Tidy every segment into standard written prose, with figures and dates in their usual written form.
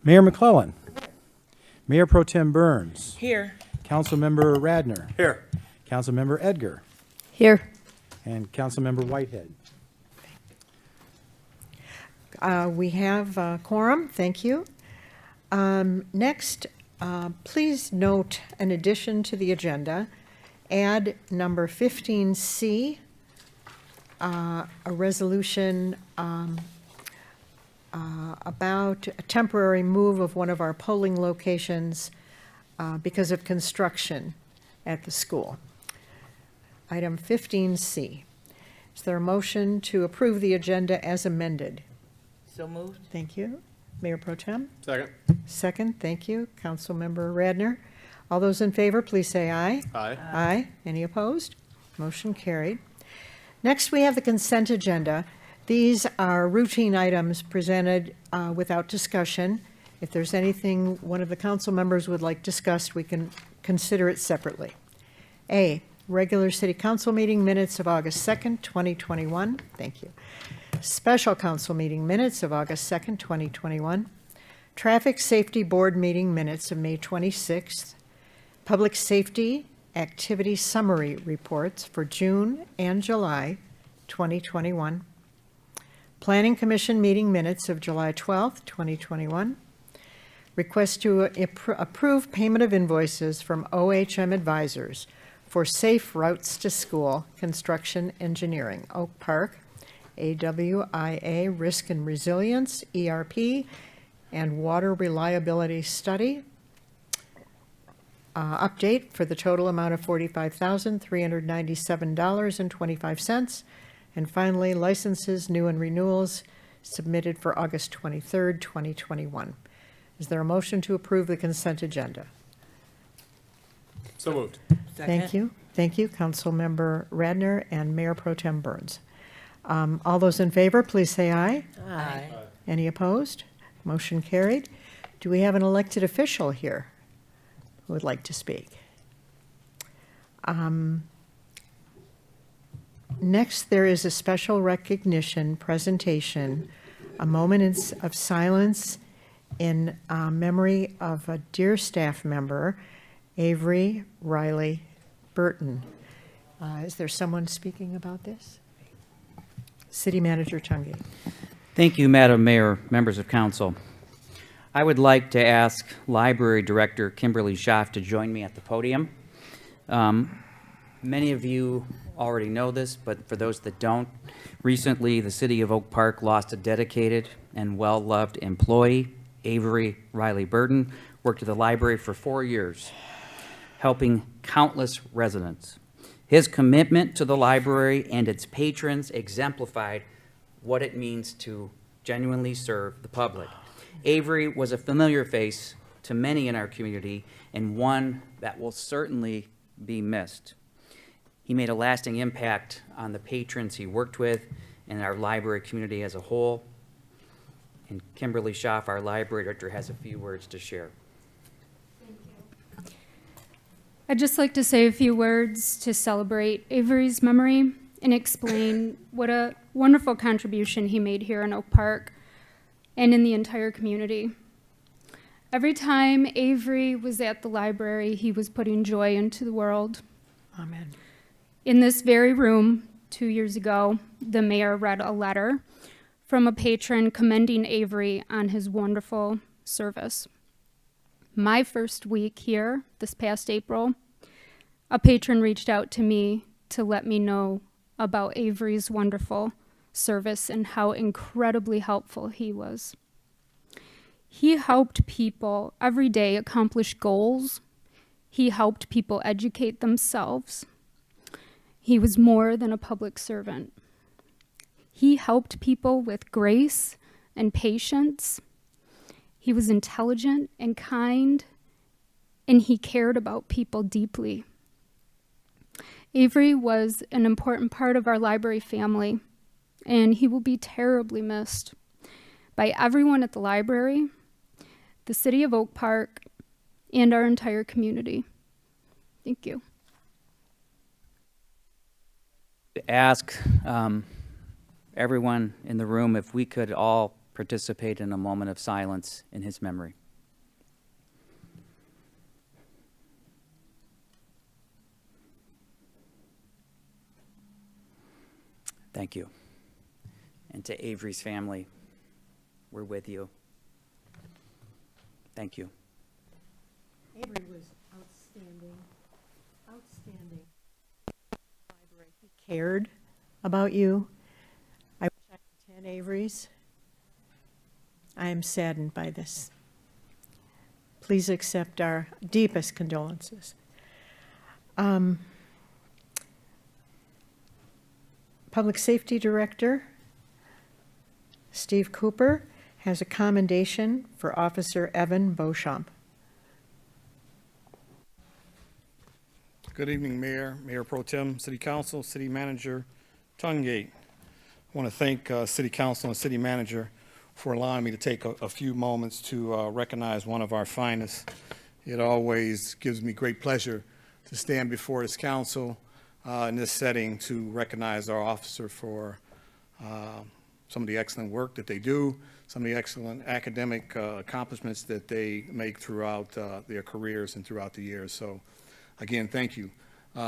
Mayor McClellan. Mayor Pro Tem Burns. Here. Councilmember Radner. Here. Councilmember Edgar. Here. And Councilmember Whitehead. We have a quorum, thank you. Next, please note an addition to the agenda. Add number 15C, a resolution about a temporary move of one of our polling locations because of construction at the school. Item 15C. Is there a motion to approve the agenda as amended? So moved. Thank you. Mayor Pro Tem? Second. Second, thank you. Councilmember Radner. All those in favor, please say aye. Aye. Aye. Any opposed? Motion carried. Next, we have the consent agenda. These are routine items presented without discussion. If there's anything one of the council members would like discussed, we can consider it separately. A, regular city council meeting minutes of August 2nd, 2021. Thank you. Special council meeting minutes of August 2nd, 2021. Traffic Safety Board meeting minutes of May 26th. Public Safety Activity Summary reports for June and July 2021. Planning Commission meeting minutes of July 12th, 2021. Request to approve payment of invoices from OHM Advisors for Safe Routes to School Construction Engineering, Oak Park, AWIA Risk and Resilience, ERP, and Water Reliability Study. Update for the total amount of $45,397.25. And finally, licenses, new and renewals submitted for August 23rd, 2021. Is there a motion to approve the consent agenda? So moved. Thank you. Thank you, Councilmember Radner and Mayor Pro Tem Burns. All those in favor, please say aye. Aye. Any opposed? Motion carried. Do we have an elected official here who would like to speak? Next, there is a special recognition presentation, a moment of silence in memory of a dear staff member, Avery Riley Burton. Is there someone speaking about this? City Manager Tungi. Thank you, Madam Mayor, members of council. I would like to ask Library Director Kimberly Schaaf to join me at the podium. Many of you already know this, but for those that don't, recently the City of Oak Park lost a dedicated and well-loved employee. Avery Riley Burton worked at the library for 4 years, helping countless residents. His commitment to the library and its patrons exemplified what it means to genuinely serve the public. Avery was a familiar face to many in our community and one that will certainly be missed. He made a lasting impact on the patrons he worked with and our library community as a whole. And Kimberly Schaaf, our library director, has a few words to share. I'd just like to say a few words to celebrate Avery's memory and explain what a wonderful contribution he made here in Oak Park and in the entire community. Every time Avery was at the library, he was putting joy into the world. Amen. In this very room, 2 years ago, the mayor read a letter from a patron commending Avery on his wonderful service. My first week here, this past April, a patron reached out to me to let me know about Avery's wonderful service and how incredibly helpful he was. He helped people every day accomplish goals. He helped people educate themselves. He was more than a public servant. He helped people with grace and patience. He was intelligent and kind, and he cared about people deeply. Avery was an important part of our library family, and he will be terribly missed by everyone at the library, the City of Oak Park, and our entire community. Thank you. To ask everyone in the room if we could all participate in a moment of silence in his memory. Thank you. And to Avery's family, we're with you. Thank you. Avery was outstanding, outstanding. Library. He cared about you. I wish I had 10 Averys. I am saddened by this. Please accept our deepest condolences. Public Safety Director Steve Cooper has a commendation for Officer Evan Beauchamp. Good evening, Mayor, Mayor Pro Tem, City Council, City Manager Tungate. I want to thank City Council and City Manager for allowing me to take a few moments to recognize one of our finest. It always gives me great pleasure to stand before this council in this setting to recognize our officer for some of the excellent work that they do, some of the excellent academic accomplishments that they make throughout their careers and throughout the years. So again, thank you.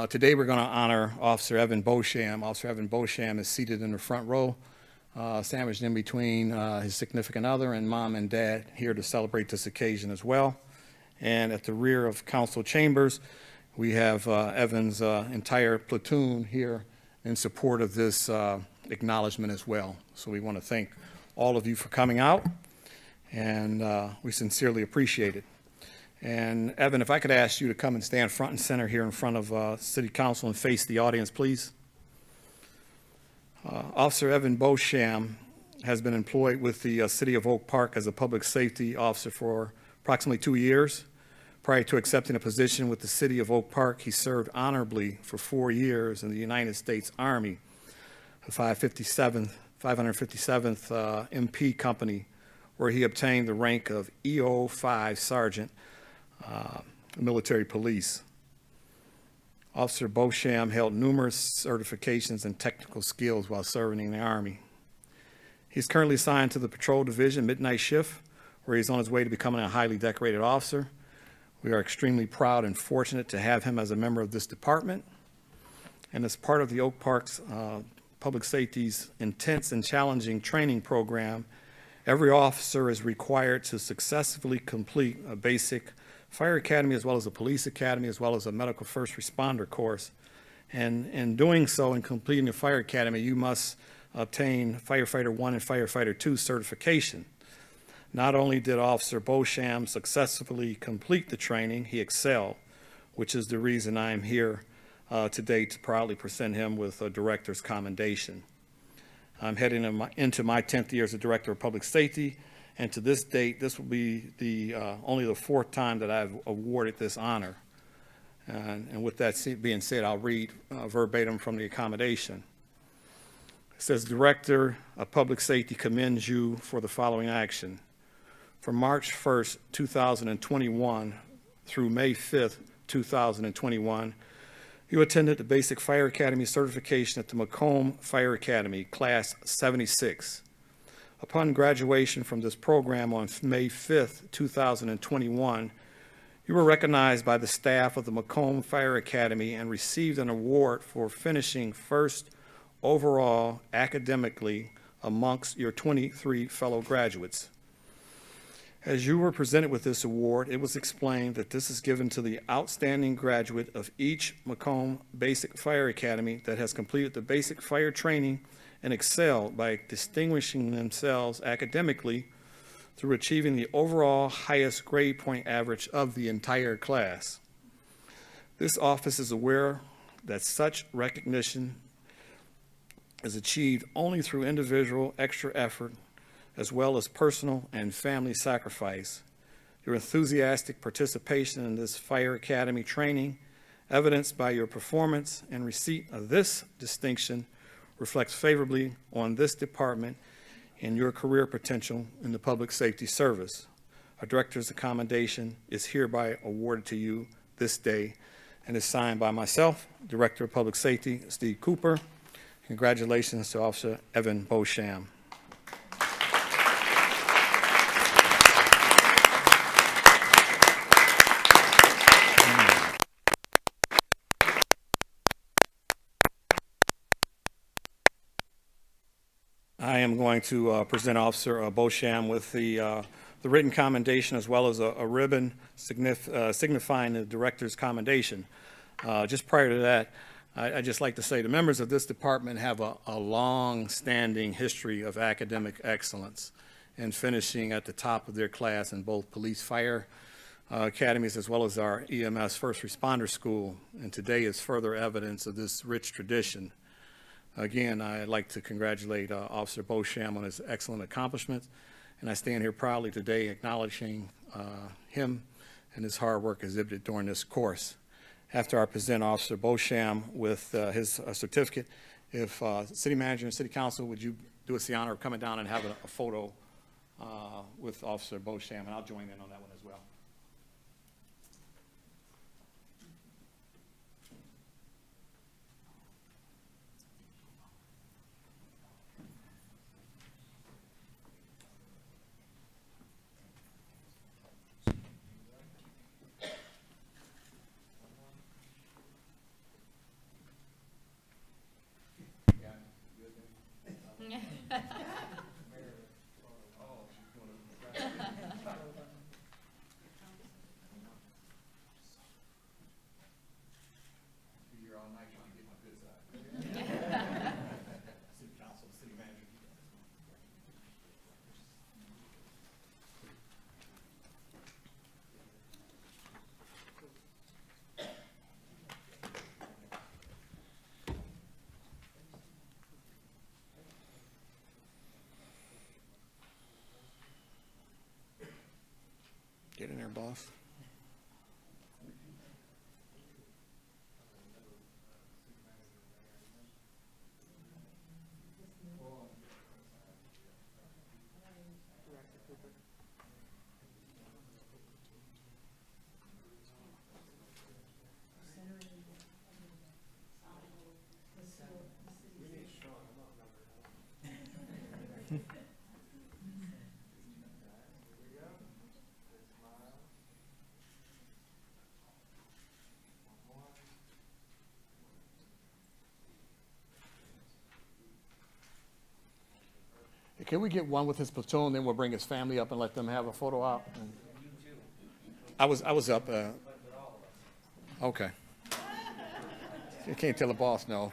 Today we're going to honor Officer Evan Beauchamp. Officer Evan Beauchamp is seated in the front row, sandwiched in between his significant other and mom and dad, here to celebrate this occasion as well. And at the rear of council chambers, we have Evan's entire platoon here in support of this acknowledgement as well. So we want to thank all of you for coming out, and we sincerely appreciate it. And Evan, if I could ask you to come and stand front and center here in front of City Council and face the audience, please. Officer Evan Beauchamp has been employed with the City of Oak Park as a public safety officer for approximately 2 years. Prior to accepting a position with the City of Oak Park, he served honorably for 4 years in the United States Army, the 557th MP Company, where he obtained the rank of EO5 Sergeant, military police. Officer Beauchamp held numerous certifications and technical skills while serving in the Army. He's currently assigned to the Patrol Division Midnight Shift, where he's on his way to becoming a highly decorated officer. We are extremely proud and fortunate to have him as a member of this department. And as part of the Oak Park's Public Safety's intense and challenging training program, every officer is required to successfully complete a basic fire academy, as well as a police academy, as well as a medical first responder course. And in doing so, in completing the fire academy, you must obtain Firefighter 1 and Firefighter 2 certification. Not only did Officer Beauchamp successfully complete the training, he excelled, which is the reason I am here today to proudly present him with a director's commendation. I'm heading into my 10th year as a Director of Public Safety, and to this date, this will be only the 4th time that I've awarded this honor. And with that being said, I'll read verbatim from the accommodation. It says, Director of Public Safety commends you for the following action. From March 1st, 2021 through May 5th, 2021, you attended the Basic Fire Academy certification at the Macomb Fire Academy, Class 76. Upon graduation from this program on May 5th, 2021, you were recognized by the staff of the Macomb Fire Academy and received an award for finishing first overall academically amongst your 23 fellow graduates. As you were presented with this award, it was explained that this is given to the outstanding graduate of each Macomb Basic Fire Academy that has completed the basic fire training and excelled by distinguishing themselves academically through achieving the overall highest grade point average of the entire class. This office is aware that such recognition is achieved only through individual extra effort as well as personal and family sacrifice. Your enthusiastic participation in this Fire Academy training, evidenced by your performance and receipt of this distinction, reflects favorably on this department and your career potential in the public safety service. A director's commendation is hereby awarded to you this day and is signed by myself, Director of Public Safety, Steve Cooper. Congratulations to Officer Evan Beauchamp. I am going to present Officer Beauchamp with the written commendation as well as a ribbon signifying the director's commendation. Just prior to that, I'd just like to say the members of this department have a long-standing history of academic excellence and finishing at the top of their class in both police fire academies as well as our EMS first responder school. And today is further evidence of this rich tradition. Again, I'd like to congratulate Officer Beauchamp on his excellent accomplishments, and I stand here proudly today acknowledging him and his hard work exhibited during this course. After I present Officer Beauchamp with his certificate, if City Manager and City Council, would you do us the honor of coming down and having a photo with Officer Beauchamp, and I'll join in on that one as well. Get in there, boss. Can we get one with his platoon, then we'll bring his family up and let them have a photo op? I was up. Okay. You can't tell the boss no.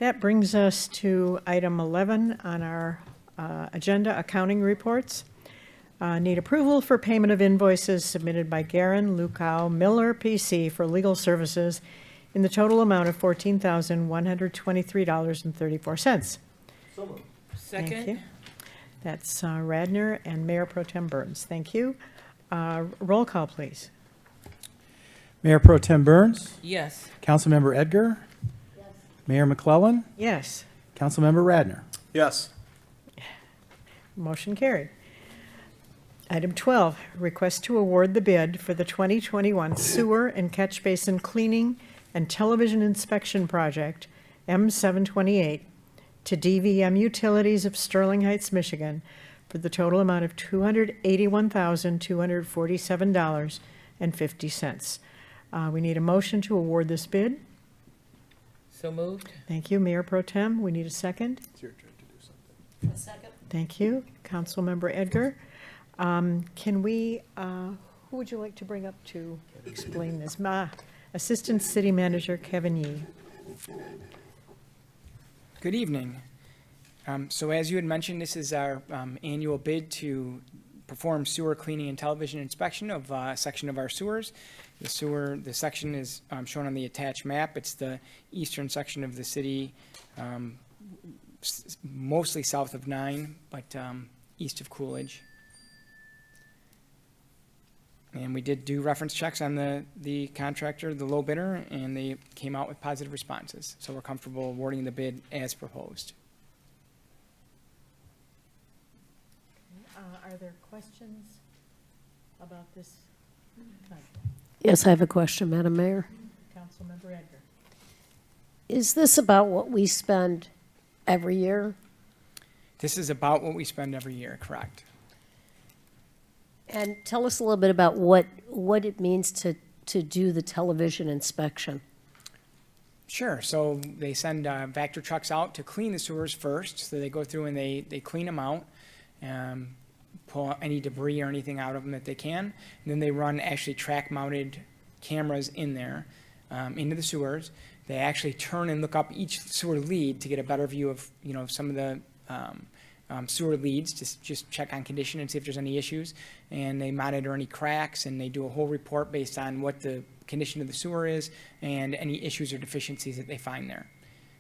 That brings us to item 11 on our agenda, accounting reports. Need approval for payment of invoices submitted by Garin, Lukow, Miller, PC for legal services in the total amount of $14,123.34. Thank you. That's Radner and Mayor Pro Tem Burns. Thank you. Roll call, please. Mayor Pro Tem Burns, Yes. Councilmember Edgar, Mayor McClellan, Yes, Councilmember Radner. Yes. motion carried. Item 12, request to award the bid for the 2021 sewer and catch basin cleaning and television inspection project, M728, to DVM Utilities of Sterling Heights, Michigan, for the total amount of $281,247.50. We need a motion to award this bid. So moved. Thank you, Mayor Pro Tem. We need a second. It's your turn to do something. A second. Thank you, Councilmember Edgar. Can we, who would you like to bring up to explain this? Assistant City Manager Kevin Yee. Good evening. So as you had mentioned, this is our annual bid to perform sewer cleaning and television inspection of a section of our sewers. The section is shown on the attached map. It's the eastern section of the city, mostly south of 9, but east of Coolidge. And we did do reference checks on the contractor, the low bidder, and they came out with positive responses. So we're comfortable awarding the bid as proposed. Are there questions about this? Yes, I have a question, Madam Mayor. Councilmember Edgar. Is this about what we spend every year? This is about what we spend every year, correct? And tell us a little bit about what it means to do the television inspection. Sure. So they send Vector trucks out to clean the sewers first. So they go through and they clean them out, pull any debris or anything out of them that they can. And then they run actually track-mounted cameras in there into the sewers. They actually turn and look up each sewer lead to get a better view of some of the sewer leads, just check on condition and see if there's any issues. And they monitor any cracks, and they do a whole report based on what the condition of the sewer is and any issues or deficiencies that they find there.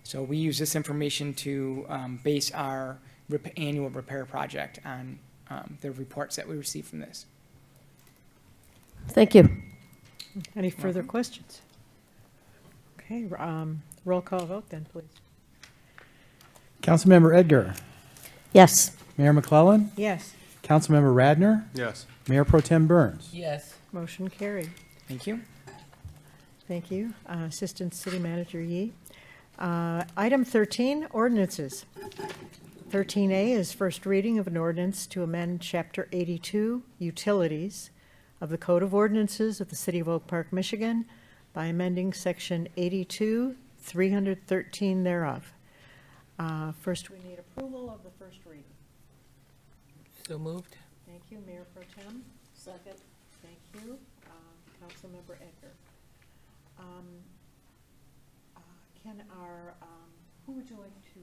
So we use this information to base our annual repair project on the reports that we receive from this. Thank you. Any further questions? Okay, roll call vote then, please. Councilmember Edgar, Yes. Mayor McClellan, Yes, Councilmember Radner, Yes. Mayor Pro Tem Burns. Yes. motion carried. Thank you. Thank you, Assistant City Manager Yee. Item 13, ordinances. 13A is first reading of an ordinance to amend Chapter 82, Utilities, of the Code of Ordinances of the City of Oak Park, Michigan, by amending Section 82, 313 thereof. First, we need approval of the first reading. So moved. Thank you, Mayor Pro Tem. Second. Thank you, Councilmember Edgar. Who would you like to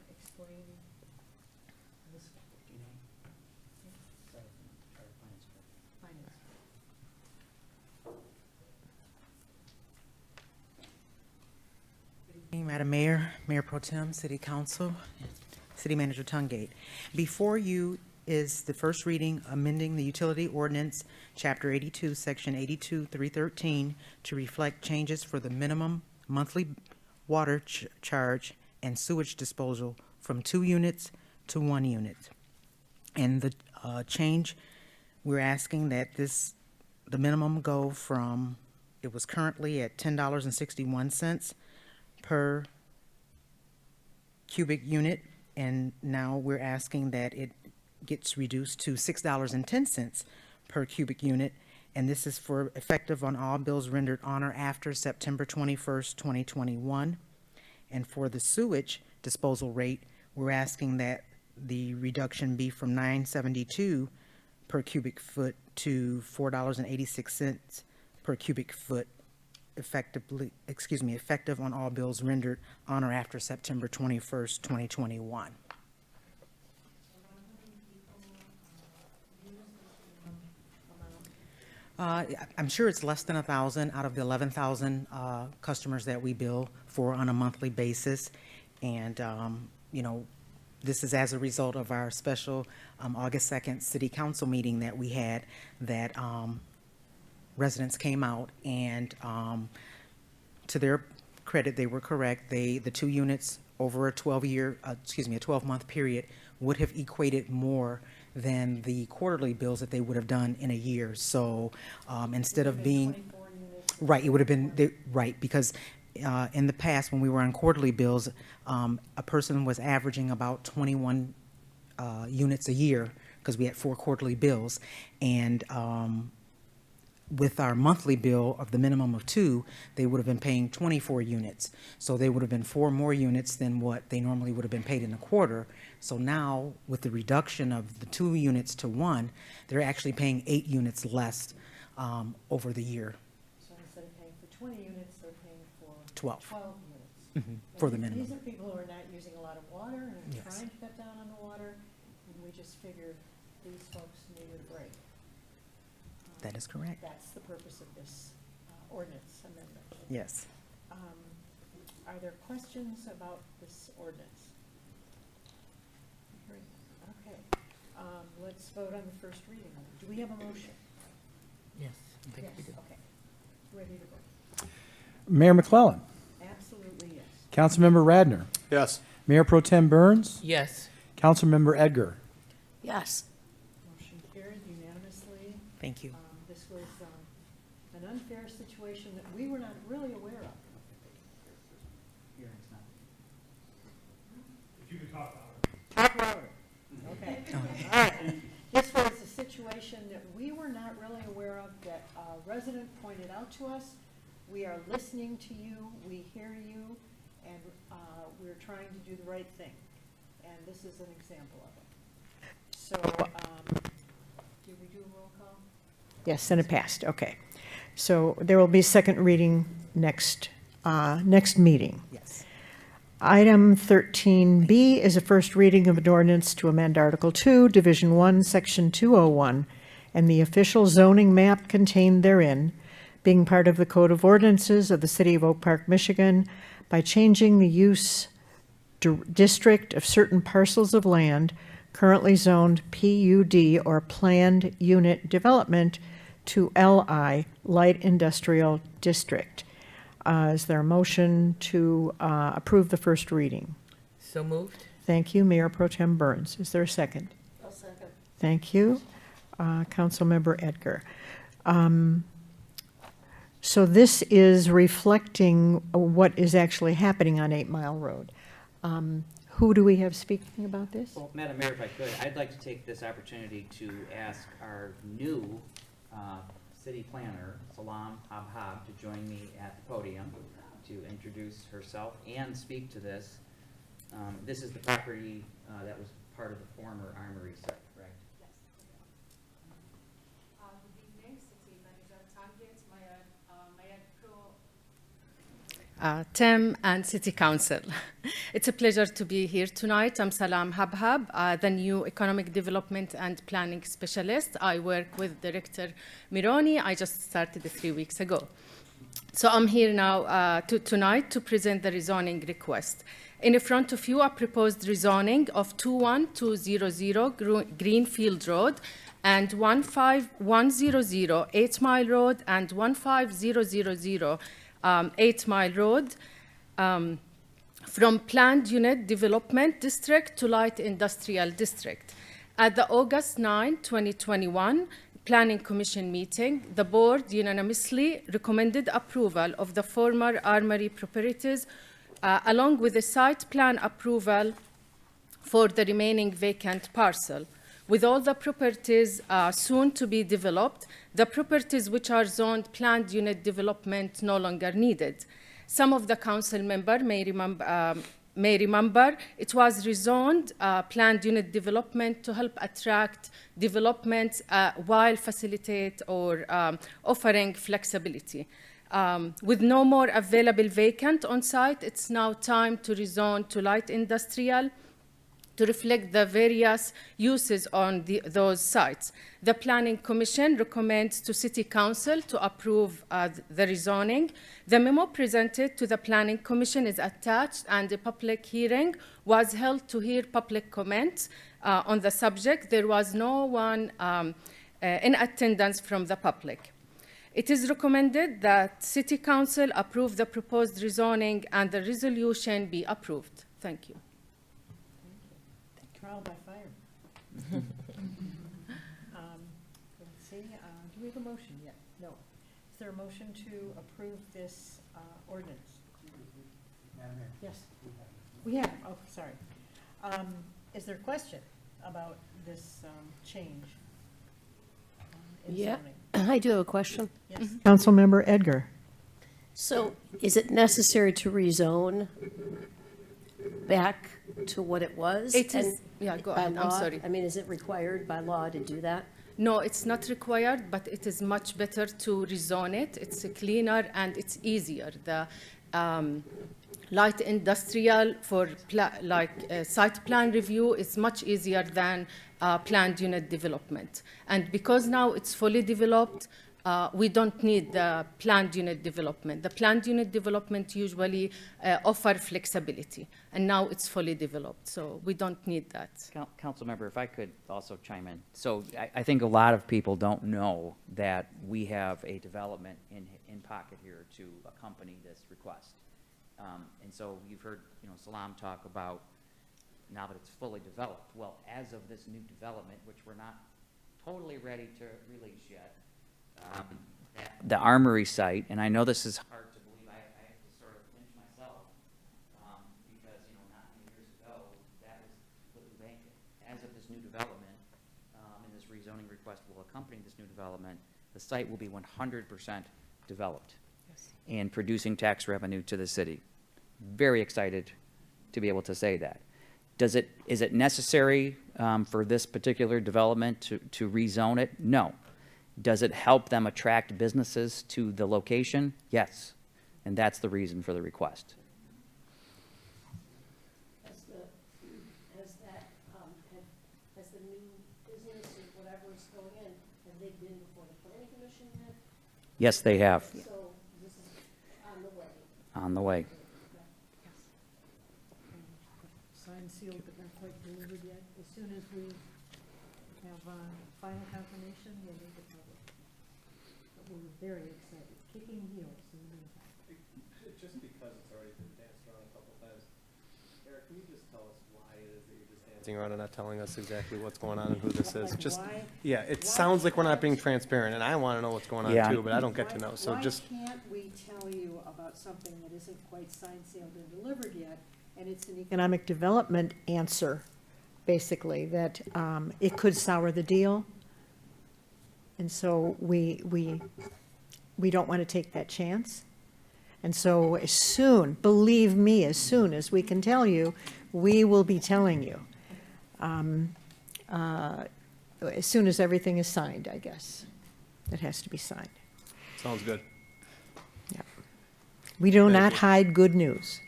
explain this? Finance. Madam Mayor, Mayor Pro Tem, City Council, City Manager Tungate. Before you is the first reading amending the utility ordinance, Chapter 82, Section 82-313, to reflect changes for the minimum monthly water charge and sewage disposal from 2 units to 1 unit. And the change, we're asking that the minimum go from, it was currently at $10.61 per cubic unit, and now we're asking that it gets reduced to $6.10 per cubic unit, and this is for effective on all bills rendered on or after September 21st, 2021. And for the sewage disposal rate, we're asking that the reduction be from $9.72 per cubic foot to $4.86 per cubic foot effective on all bills rendered on or after September 21st, 2021. I'm sure it's less than 1,000 out of the 11,000 customers that we bill for on a monthly basis. And, you know, this is as a result of our special August 2nd City Council meeting that we had, that residents came out and, to their credit, they were correct. The 2 units over a 12-month period would have equated more than the quarterly bills that they would have done in a year. So instead of being, right, it would have been, right, because in the past, when we were on quarterly bills, a person was averaging about 21 units a year, because we had 4 quarterly bills. And with our monthly bill of the minimum of 2, they would have been paying 24 units. So they would have been 4 more units than what they normally would have been paid in a quarter. So now, with the reduction of the 2 units to 1, they're actually paying 8 units less over the year. So instead of paying for 20 units, they're paying for 12. 12 units. For the And minimum. These are people who are not using a lot of water and are Yes. trying to cut down on the water, and we just figured these folks needed a break. That is correct. That's the purpose of this ordinance amendment. Yes. Are there questions about this ordinance? Okay, let's vote on the first reading. Do we have a motion? Yes. I think we do. Okay. Ready to vote? Mayor McClellan. Absolutely, yes. Councilmember Radner. Yes. Mayor Pro Tem Burns. Yes. Councilmember Edgar. Yes. Motion carried unanimously. Thank you. This was an unfair situation that we were not really aware of. If you could talk Talk louder. Okay. All right. This was a situation that we were not really aware of, that a resident pointed out to us. We are listening to you, we hear you, and we're trying to do the right thing. And this is an example of it. So, did we do a roll call? Yes, and it passed, okay. So there will be second reading next meeting. Yes. Item 13B is a first reading of an ordinance to amend Article 2, Division 1, Section 201, and the official zoning map contained therein, being part of the Code of Ordinances of the City of Oak Park, Michigan, by changing the use district of certain parcels of land currently zoned PUD or Planned Unit Development to LI, Light Industrial District. Is there a motion to approve the first reading? So moved. Thank you, Mayor Pro Tem Burns. Is there a second? I'll second. Thank you, Councilmember Edgar. So this is reflecting what is actually happening on 8 Mile Road. Who do we have speaking about this? Well, Madam Mayor, if I could, I'd like to take this opportunity to ask our new city planner, Salam Habhab, to join me at the podium to introduce herself and speak to this. This is the property that was part of the former armory site, correct? Good evening, City Manager Tangent, Mayor Pro Tem and City Council. It's a pleasure to be here tonight. I'm Salam Habhab, the new Economic Development and Planning Specialist. I work with Director Mironi. I just started 3 weeks ago. So I'm here now tonight to present the rezoning request. In front of you, I proposed rezoning of 21200 Greenfield Road and 15100 8 Mile Road and 15000 8 Mile Road from Planned Unit Development District to Light Industrial District. At the August 9, 2021 Planning Commission meeting, the board unanimously recommended approval of the former armory properties along with the site plan approval for the remaining vacant parcel. With all the properties soon to be developed, the properties which are zoned planned unit development no longer needed. Some of the council members may remember it was rezoned planned unit development to help attract development while facilitate or offering flexibility. With no more available vacant on site, it's now time to rezone to light industrial to reflect the various uses on those sites. The Planning Commission recommends to City Council to approve the rezoning. The memo presented to the Planning Commission is attached, and a public hearing was held to hear public comments on the subject. There was no one in attendance from the public. It is recommended that City Council approve the proposed rezoning and the resolution be approved. Thank you. Trial by fire. Let's see, do we have a motion yet? No. Is there a motion to approve this ordinance? Yes. We have, oh, sorry. Is there a question about this change? In Yeah, zoning? I do have a question. Yes. Councilmember Edgar. So is it necessary to rezone back to what it was? It is, And yeah, go by ahead, I'm law? sorry. I mean, is it required by law to do that? No, it's not required, but it is much better to rezone it. It's cleaner and it's easier. The light industrial for site plan review is much easier than planned unit development. And because now it's fully developed, we don't need the planned unit development. The planned unit development usually offer flexibility, and now it's fully developed, so we don't need that. Council member, if I could also chime in. So I think a lot of people don't know that we have a development in pocket here to accompany this request. And so you've heard, Salam talk about now that it's fully developed. Well, as of this new development, which we're not totally ready to release yet, the Armory site, and I know this is hard to believe, I have to sort of pinch myself, because, not many years ago, that was completely vacant. As of this new development, and this rezoning request will accompany this new development, the site will be 100% developed and producing tax revenue to the city. Very excited to be able to say that. Is it necessary for this particular development to rezone it? No. Does it help them attract businesses to the location? Yes. And that's the reason for the request. Has the new business or whatever is going in, have they been before the planning commission yet? Yes, they have. So this is on the way. On the way. Signed, sealed, but not quite delivered yet. As soon as we have final confirmation, we'll make it public. But we're very excited, kicking heels in the meantime. Just because it's already been danced around a couple times. Eric, can you just tell us why it is that you're just dancing around and not telling us exactly what's going on and who this is? Like Just, why- yeah, it sounds like we're not being transparent, and I want to know what's going on Yeah. too, but I don't get to know, so just. Why can't we tell you about something that isn't quite signed, sealed, and delivered yet? And it's an economic development answer, basically, that it could sour the deal. And so we don't want to take that chance. And so as soon, believe me, as soon as we can tell you, we will be telling you. As soon as everything is signed, I guess. It has to be signed. Sounds good. Yeah. We do Thank not you. hide good news.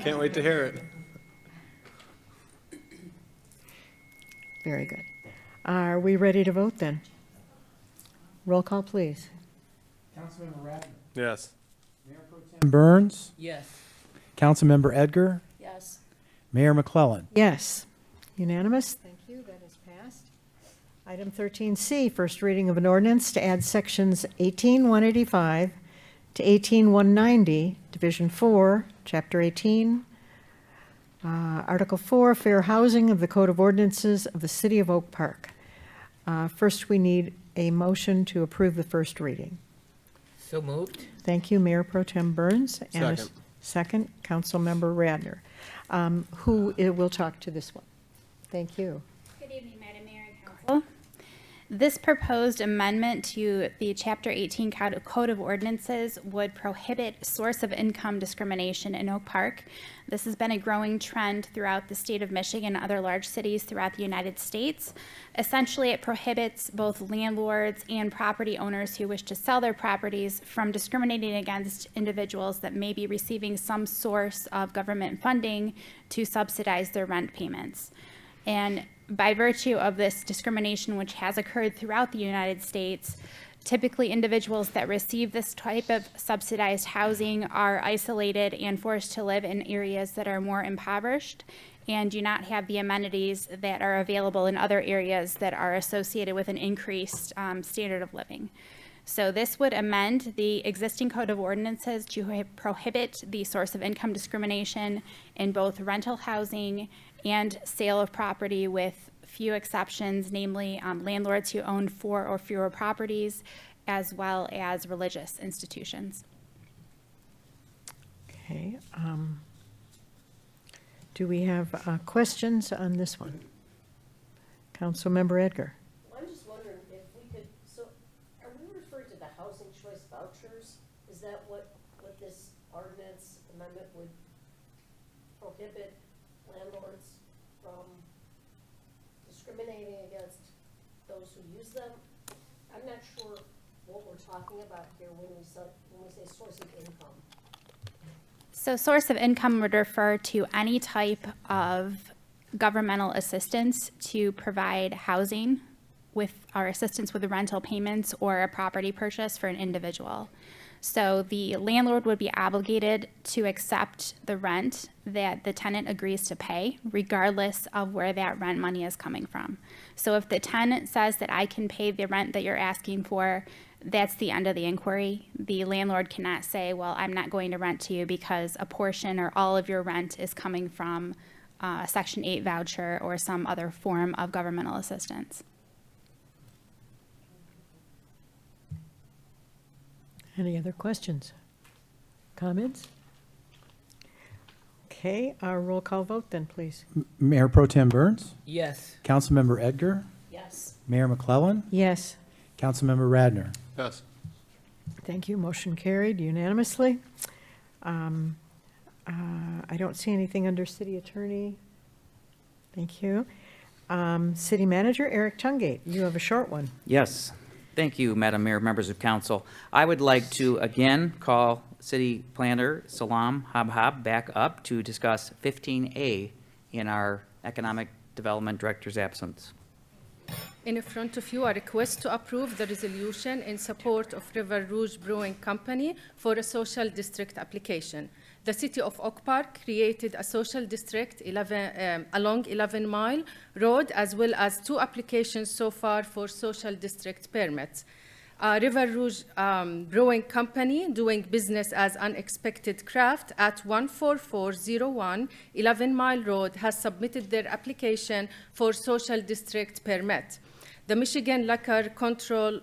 Can't wait to hear it. Very good. Are we ready to vote then? Roll call, please. Councilmember Radner. Yes. Mayor Pro Tem Burns. Yes. Councilmember Edgar. Yes. Mayor McClellan. Yes. Unanimous? Thank you. That is passed. Item 13C, first reading of an ordinance to add sections 18-185 to 18-190, Division 4, Chapter 18, Article 4, Fair Housing of the Code of Ordinances of the City of Oak Park. First, we need a motion to approve the first reading. So moved? Thank you, Mayor Pro Tem Burns. And a Second. second, Councilmember Radner, who will talk to this one. Thank you. Good evening, Madam Mayor and Council. This proposed amendment to the Chapter 18 Code of Ordinances would prohibit source of income discrimination in Oak Park. This has been a growing trend throughout the state of Michigan and other large cities throughout the United States. Essentially, it prohibits both landlords and property owners who wish to sell their properties from discriminating against individuals that may be receiving some source of government funding to subsidize their rent payments. And by virtue of this discrimination, which has occurred throughout the United States, typically individuals that receive this type of subsidized housing are isolated and forced to live in areas that are more impoverished and do not have the amenities that are available in other areas that are associated with an increased standard of living. So this would amend the existing Code of Ordinances to prohibit the source of income discrimination in both rental housing and sale of property, with few exceptions, namely landlords who own 4 or fewer properties, as well as religious institutions. Okay. Do we have questions on this one? Councilmember Edgar. Well, I'm just wondering if we could, so are we referring to the housing choice vouchers? Is that what this ordinance amendment would prohibit landlords from discriminating against those who use them? I'm not sure what we're talking about here when we say source of income. So source of income would refer to any type of governmental assistance to provide housing with our assistance with the rental payments or a property purchase for an individual. So the landlord would be obligated to accept the rent that the tenant agrees to pay, regardless of where that rent money is coming from. So if the tenant says that I can pay the rent that you're asking for, that's the end of the inquiry. The landlord cannot say, well, I'm not going to rent to you because a portion or all of your rent is coming from a Section 8 voucher or some other form of governmental assistance. Any other questions? Comments? Okay, our roll call vote then, please. Mayor Pro Tem Burns, Yes. Councilmember Edgar, Yes. Mayor McClellan, Yes. Councilmember Radner. Yes. Thank you. Motion carried unanimously. I don't see anything under city attorney. Thank you. City manager Eric Tungate, you have a short one. Yes. Thank you, Madam Mayor, members of council. I would like to again call City Planner Salam Habhab back up to discuss 15A in our Economic Development Director's absence. In front of you, a request to approve the resolution in support of River Rouge Brewing Company for a social district application. The City of Oak Park created a social district along 11 Mile Road, as well as 2 applications so far for social district permits. River Rouge Brewing Company, doing business as Unexpected Craft at 14401 11 Mile Road, has submitted their application for social district permit. The Michigan Liquor Control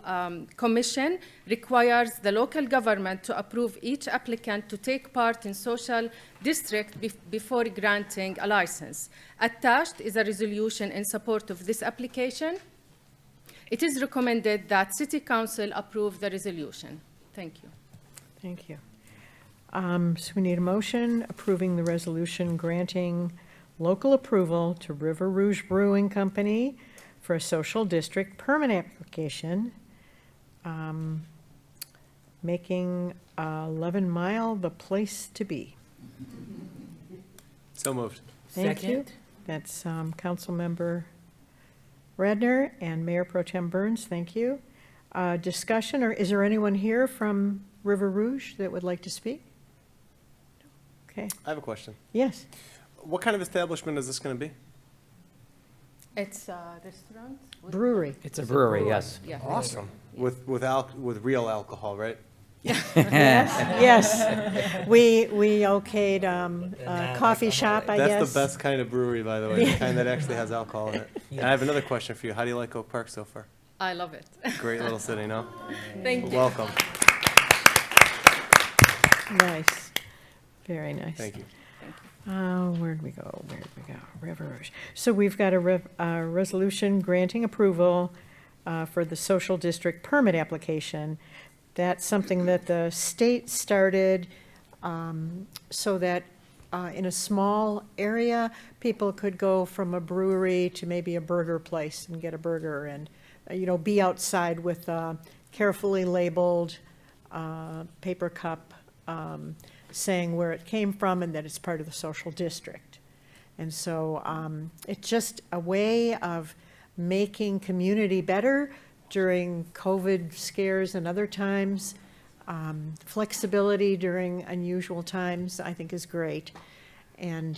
Commission requires the local government to approve each applicant to take part in social district before granting a license. Attached is a resolution in support of this application. It is recommended that City Council approve the resolution. Thank you. Thank you. So we need a motion approving the resolution granting local approval to River Rouge Brewing Company for a social district permit application, making 11 Mile the place to be. So moved. Thank you. Second. That's Councilmember Radner and Mayor Pro Tem Burns. Thank you. Discussion, or is there anyone here from River Rouge that would like to speak? Okay. I have a question. Yes. What kind of establishment is this going to be? It's a restaurant? Brewery. It's a brewery, yes. Yeah. Awesome. With real alcohol, right? Yes. We okayed a coffee shop, I guess. That's the best kind of brewery, by the way, the kind that actually has alcohol in it. And I have another question for you. How do you like Oak Park so far? I love it. Great little city, no? Thank you. Welcome. Nice. Very nice. Thank you. Where'd we go? River Rouge. So we've got a resolution granting approval for the social district permit application. That's something that the state started so that in a small area, people could go from a brewery to maybe a burger place and get a burger and, be outside with a carefully labeled paper cup saying where it came from and that it's part of the social district. And so it's just a way of making community better during COVID scares and other times. Flexibility during unusual times, I think, is great. And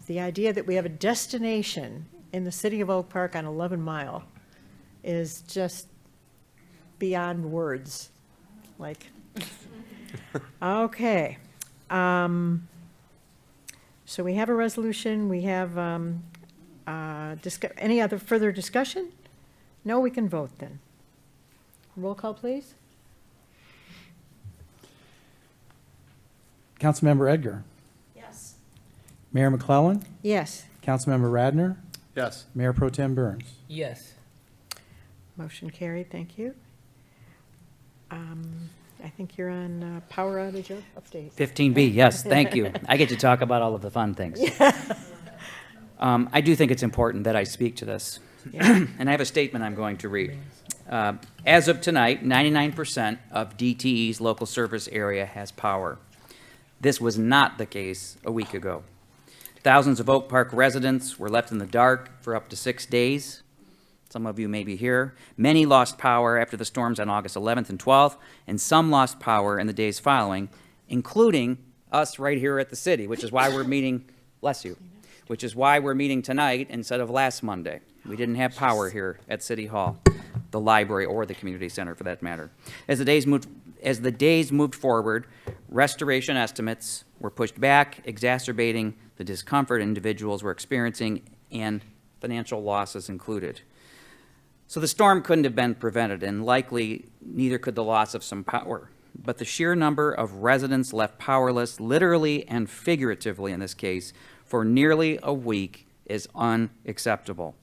the idea that we have a destination in the city of Oak Park on 11 Mile is just beyond words. Like, okay. So we have a resolution. We have any other further discussion? No, we can vote then. Roll call, please. Councilmember Edgar. Yes. Mayor McClellan. Yes. Councilmember Radner. Yes. Mayor Pro Tem Burns. Yes. Motion carried, thank you. I think you're on power outage update. 15B, yes, thank you. I get to talk about all of the fun things. I do think it's important that I speak to this. And I have a statement I'm going to read. As of tonight, 99% of DTE's local service area has power. This was not the case a week ago. Thousands of Oak Park residents were left in the dark for up to 6 days. Some of you may be here. Many lost power after the storms on August 11th and 12th, and some lost power in the days following, including us right here at the city, which is why we're meeting, bless you, which is why we're meeting tonight instead of last Monday. We didn't have power here at City Hall, the library, or the community center for that matter. As the days moved forward, restoration estimates were pushed back, exacerbating the discomfort individuals were experiencing and financial losses included. So the storm couldn't have been prevented, and likely neither could the loss of some power. But the sheer number of residents left powerless, literally and figuratively in this case, for nearly a week is unacceptable.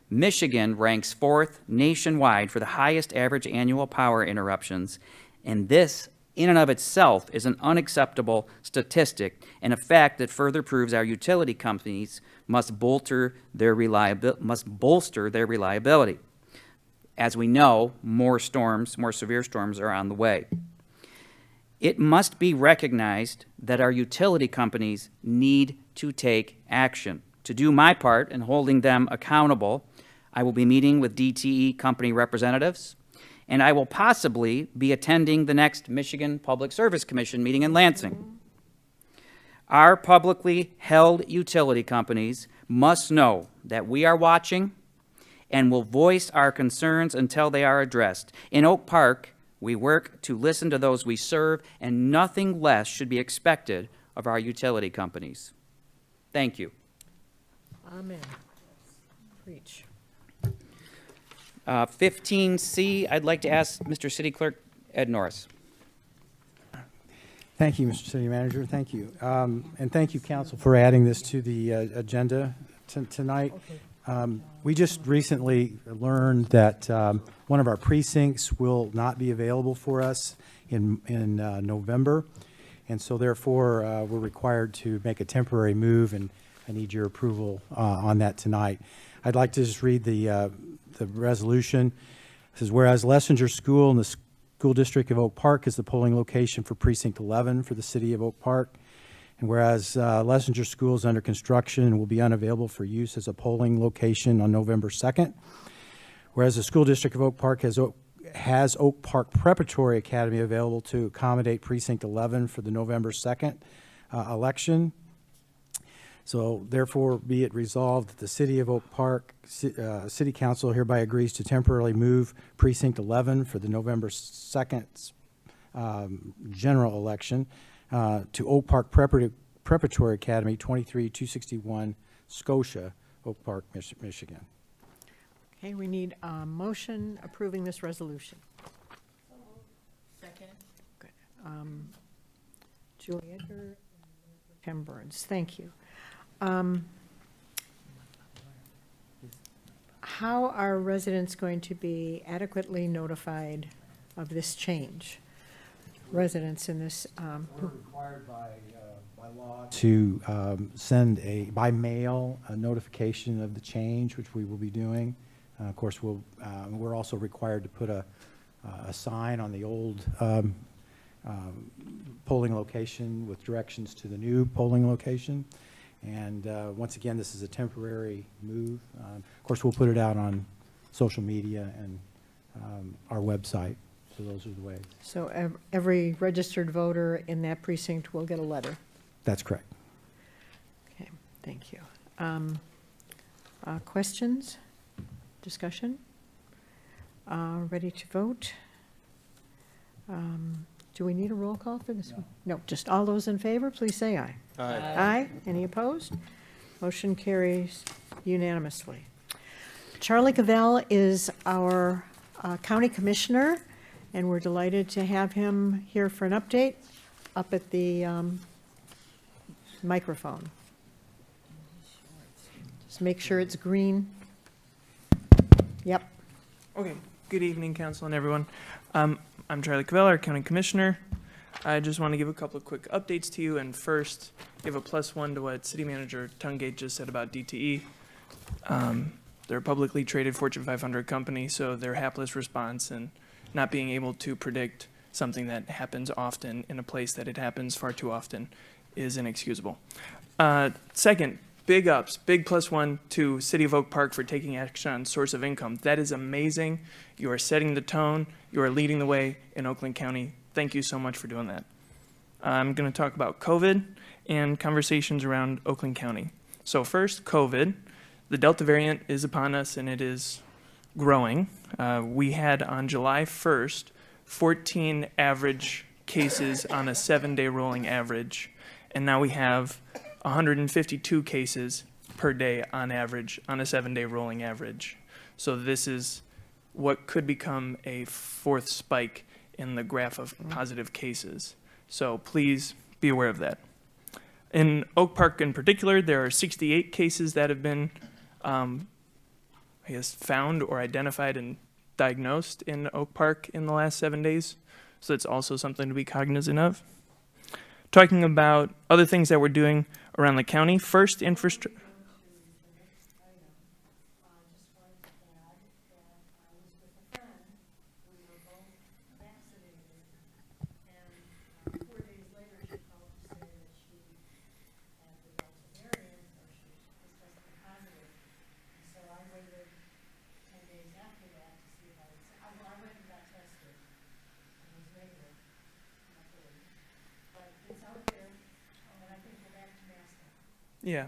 Michigan ranks 4th nationwide for the highest average annual power interruptions, and this in and of itself is an unacceptable statistic and a fact that further proves our utility companies must bolster their reliability. As we know, more severe storms are on the way. It must be recognized that our utility companies need to take action. To do my part in holding them accountable, I will be meeting with DTE company representatives, and I will possibly be attending the next Michigan Public Service Commission meeting in Lansing. Our publicly held utility companies must know that we are watching and will voice our concerns until they are addressed. In Oak Park, we work to listen to those we serve, and nothing less should be expected of our utility companies. Thank you. Amen. Preach. 15C, I'd like to ask Mr. City Clerk Ed Norris. Thank you, Mr. City Manager. Thank you. And thank you, Council, for adding this to the agenda tonight. We just recently learned that one of our precincts will not be available for us in November. And so therefore, we're required to make a temporary move, and I need your approval on that tonight. I'd like to just read the resolution. It says, whereas Lessinger School in the School District of Oak Park is the polling location for Precinct 11 for the City of Oak Park, and whereas Lessinger School is under construction and will be unavailable for use as a polling location on November 2nd, whereas the School District of Oak Park has Oak Park Preparatory Academy available to accommodate Precinct 11 for the November 2nd election. So therefore, be it resolved that the City of Oak Park City Council hereby agrees to temporarily move Precinct 11 for the November 2nd general election to Oak Park Preparatory Academy, 23261 Scotia, Oak Park, Michigan. Okay, we need a motion approving this resolution. Second. Good. Julie Edgar, Tim Burns, thank you. how are residents going to be adequately notified of this change? Residents in this, We're required by law to send by mail, a notification of the change, which we will be doing. Of course, we're also required to put a sign on the old polling location with directions to the new polling location. And once again, this is a temporary move. Of course, we'll put it out on social media and our website. So those are the ways. so every registered voter in that precinct will get a letter? That's correct. Okay, thank you. Questions? Discussion? Ready to vote? Do we need a roll call for this one? No, just all those in favor, please say aye. Aye. Any opposed? Motion carries unanimously. Charlie Cavell is our county commissioner, and we're delighted to have him here for an update up at the microphone. Just make sure it's green. Yep. Okay, good evening, council and everyone. I'm Charlie Cavell, our county commissioner. I just want to give a couple of quick updates to you, and first, give a +1 to what City Manager Tungate just said about DTE. They're a publicly traded Fortune 500 company, so their hapless response and not being able to predict something that happens often in a place that it happens far too often is inexcusable. Second, big ups, big +1 to City of Oak Park for taking action on source of income. That is amazing. You are setting the tone. You are leading the way in Oakland County. Thank you so much for doing that. I'm going to talk about COVID and conversations around Oakland County. So first, COVID. The Delta variant is upon us, and it is growing. We had on July 1st, 14 average cases on a 7-day rolling average, and now we have 152 cases per day on average on a 7-day rolling average. So this is what could become a fourth spike in the graph of positive cases. So please be aware of that. In Oak Park in particular, there are 68 cases that have been found or identified and diagnosed in Oak Park in the last 7 days. So that's also something to be cognizant of. Talking about other things that we're doing around the county. First, infrastructure. Yeah.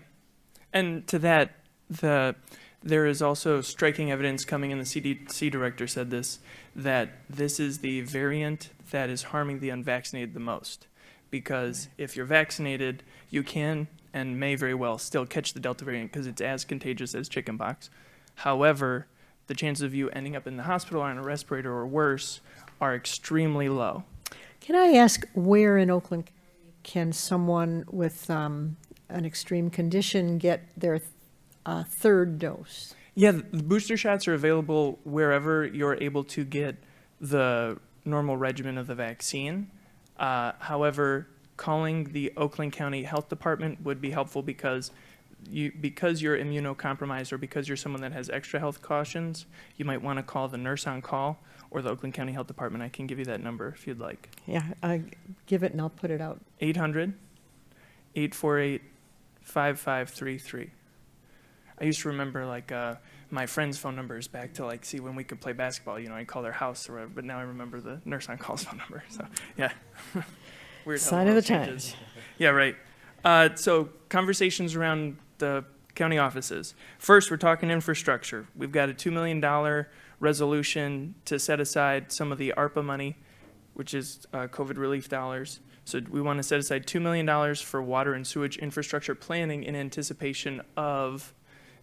And to that, there is also striking evidence coming, and the CDC director said this, that this is the variant that is harming the unvaccinated the most. Because if you're vaccinated, you can and may very well still catch the Delta variant because it's as contagious as chickenpox. However, the chances of you ending up in the hospital on a respirator or worse are extremely low. Can I ask where in Oakland can someone with an extreme condition get their third dose? Yeah, the booster shots are available wherever you're able to get the normal regimen of the vaccine. However, calling the Oakland County Health Department would be helpful because you're immunocompromised or because you're someone that has extra health cautions, you might want to call the nurse on call or the Oakland County Health Department. I can give you that number if you'd like. Yeah, give it and I'll put it out. 800-848-5533. I used to remember my friend's phone numbers back to see when we could play basketball. I'd call their house or whatever, but now I remember the nurse on call's phone number. So yeah, weird. Sign of the times. Yeah, right. So conversations around the county offices. First, we're talking infrastructure. We've got a $2 million resolution to set aside some of the ARPA money, which is COVID relief dollars. So we want to set aside $2 million for water and sewage infrastructure planning in anticipation of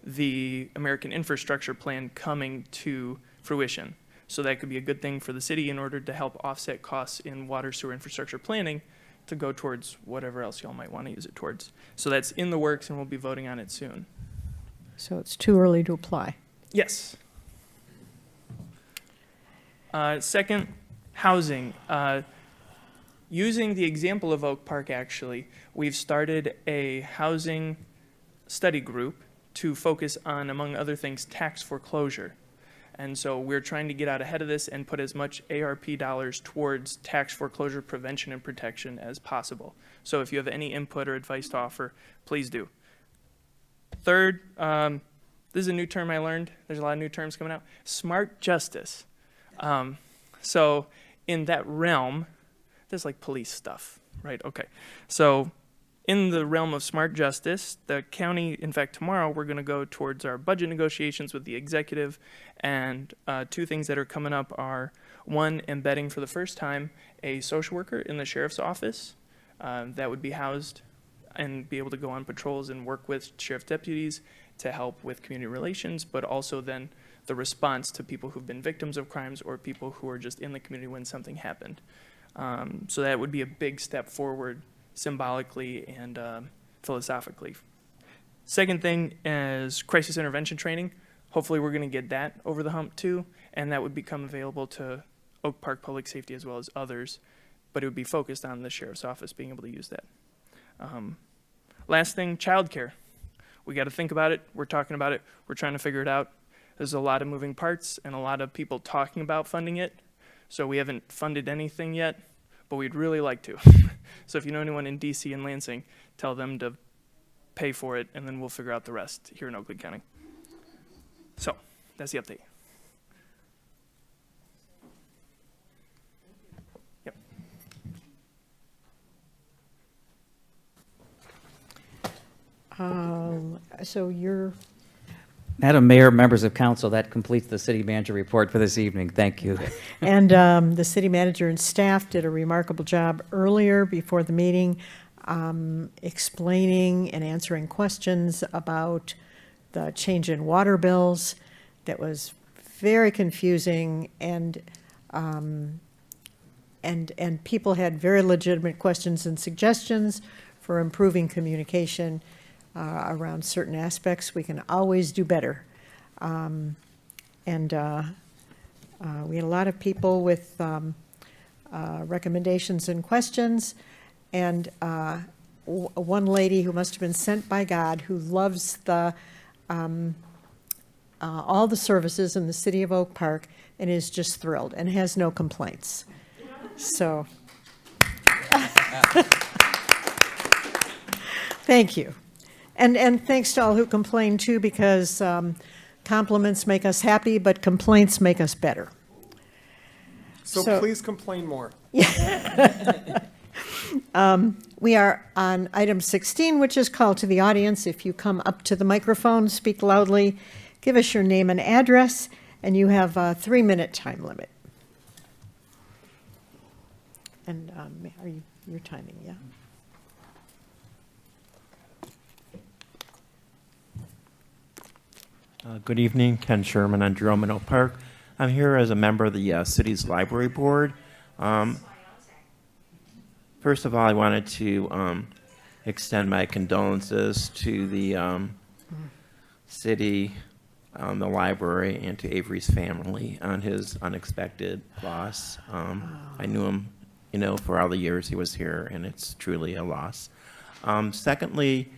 the American Infrastructure Plan coming to fruition. So that could be a good thing for the city in order to help offset costs in water sewer infrastructure planning to go towards whatever else y'all might want to use it towards. So that's in the works and we'll be voting on it soon. So it's too early to apply. Yes. Second, housing. Using the example of Oak Park, actually, we've started a housing study group to focus on, among other things, tax foreclosure. And so we're trying to get out ahead of this and put as much ARP dollars towards tax foreclosure prevention and protection as possible. So if you have any input or advice to offer, please do. Third, this is a new term I learned. There's a lot of new terms coming out. Smart justice. So in that realm, there's like police stuff, right? Okay. So in the realm of smart justice, the county, in fact, tomorrow we're going to go towards our budget negotiations with the executive, and two things that are coming up are, one, embedding for the first time a social worker in the sheriff's office that would be housed and be able to go on patrols and work with sheriff deputies to help with community relations, but also then the response to people who've been victims of crimes or people who are just in the community when something happened. So that would be a big step forward symbolically and philosophically. Second thing is crisis intervention training. Hopefully we're going to get that over the hump too, and that would become available to Oak Park Public Safety as well as others, but it would be focused on the sheriff's office being able to use that. Last thing, childcare. We got to think about it. We're talking about it. We're trying to figure it out. There's a lot of moving parts and a lot of people talking about funding it. So we haven't funded anything yet, but we'd really like to. So if you know anyone in DC and Lansing, tell them to pay for it, and then we'll figure out the rest here in Oakland County. So that's the update. Yep. So you're, Madam Mayor, members of council, that completes the city manager report for this evening. Thank you. and the city manager and staff did a remarkable job earlier before the meeting, explaining and answering questions about the change in water bills. That was very confusing, and people had very legitimate questions and suggestions for improving communication around certain aspects. We can always do better. We had a lot of people with recommendations and questions, and one lady who must have been sent by God, who loves the all the services in the city of Oak Park and is just thrilled and has no complaints. So, thank you. And thanks to all who complained too, because compliments make us happy, but complaints make us better. So please complain more. We are on item 16, which is call to the audience. If you come up to the microphone, speak loudly, give us your name and address, and you have a 3-minute time limit. And are you, your timing, yeah? Good evening, Ken Sherman on Jerome and Oak Park. I'm here as a member of the city's library board. First of all, I wanted to extend my condolences to the city, the library, and to Avery's family on his unexpected loss. I knew him, for all the years he was here, and it's truly a loss. Secondly,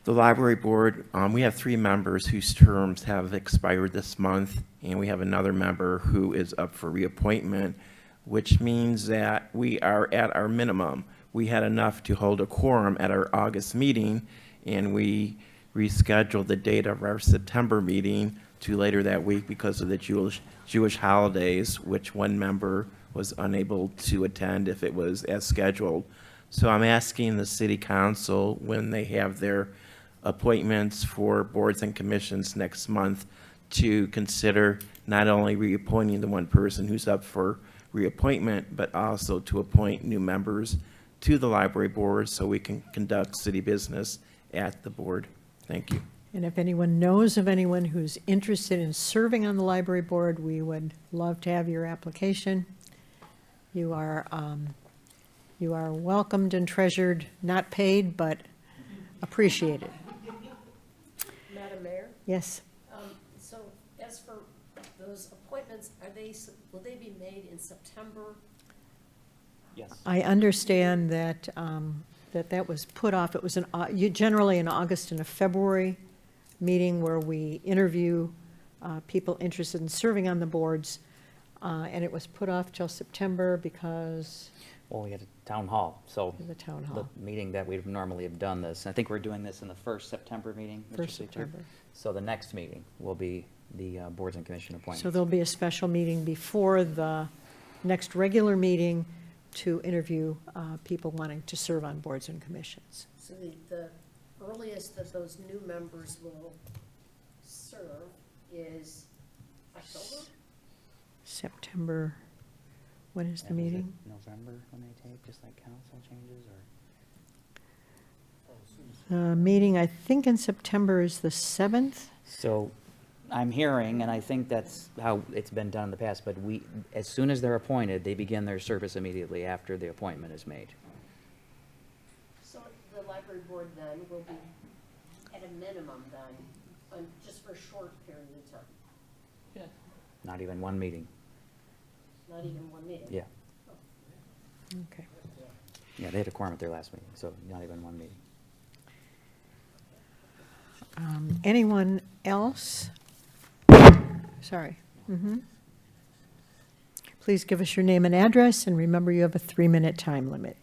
the library board, we have 3 members whose terms have expired this month, and we have another member who is up for reappointment, which means that we are at our minimum. We had enough to hold a quorum at our August meeting, and we rescheduled the date of our September meeting to later that week because of the Jewish holidays, which one member was unable to attend if it was as scheduled. So I'm asking the city council, when they have their appointments for boards and commissions next month, to consider not only reappointing the one person who's up for reappointment, but also to appoint new members to the library board so we can conduct city business at the board. Thank you. And if anyone knows of anyone who's interested in serving on the library board, we would love to have your application. You are welcomed and treasured, not paid, but appreciated. Madam Mayor? Yes. So as for those appointments, will they be made in September? Yes. I understand that, that was put off. It was generally an August and a February meeting where we interview people interested in serving on the boards, and it was put off till September because Well, we had a town hall, so of the town the hall. meeting that we'd normally have done this. I think we're doing this in the first September meeting, Mr. First Seacher. September. So the next meeting will be the boards and commission appointments. So there'll be a special meeting before the next regular meeting to interview people wanting to serve on boards and commissions. So the earliest that those new members will serve is October? September, when is the And is it meeting? November when they take, just like council changes, or? Meeting, I think in September is the 7th. So I'm hearing, and I think that's how it's been done in the past, but as soon as they're appointed, they begin their service immediately after the appointment is made. So the library board then will be at a minimum then, just for a short period of time, Not even one meeting. not even one meeting? Yeah. Okay. Yeah, they had a quorum at their last meeting, so not even one meeting. Anyone else? Sorry. Please give us your name and address, and remember you have a 3-minute time limit.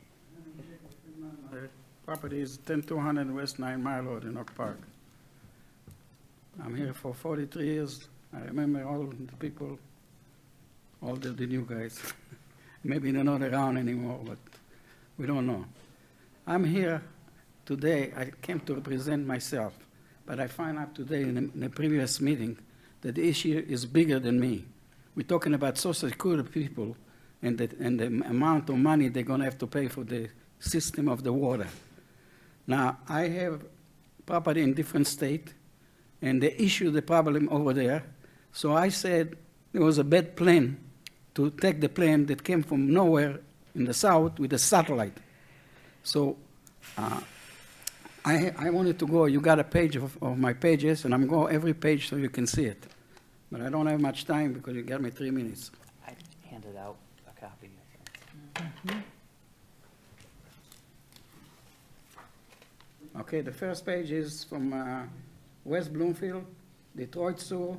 Property is 10200 West 9 Mile Road in Oak Park. I'm here for 43 years. I remember all the people, all the new guys. Maybe they're not around anymore, but we don't know. I'm here today, I came to represent myself, but I find out today in the previous meeting that the issue is bigger than me. We're talking about Social Security people and the amount of money they're gonna have to pay for the system of the water. Now, I have property in different state, and they issue the problem over there. So I said there was a bad plan to take the plan that came from nowhere in the south with a satellite. So I wanted to go, you got a page of my pages, and I'm going every page so you can see it. But I don't have much time because you got me 3 minutes. I handed out a copy. Okay, the first page is from West Bloomfield, Detroit Sewer,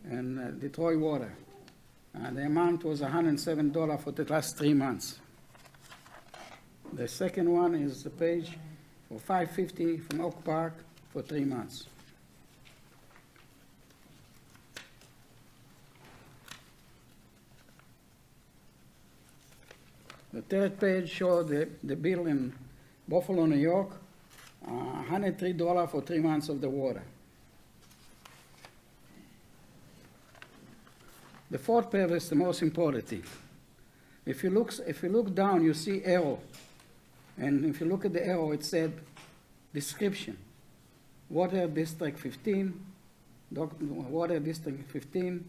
and Detroit Water. The amount was $107 for the last 3 months. The second one is the page for $550 from Oak Park for 3 months. The third page shows the bill in Buffalo, New York, $103 for 3 months of the water. The fourth page is the most important thing. If you look down, you see arrow. And if you look at the arrow, it said description. Water District 15, Water District 15,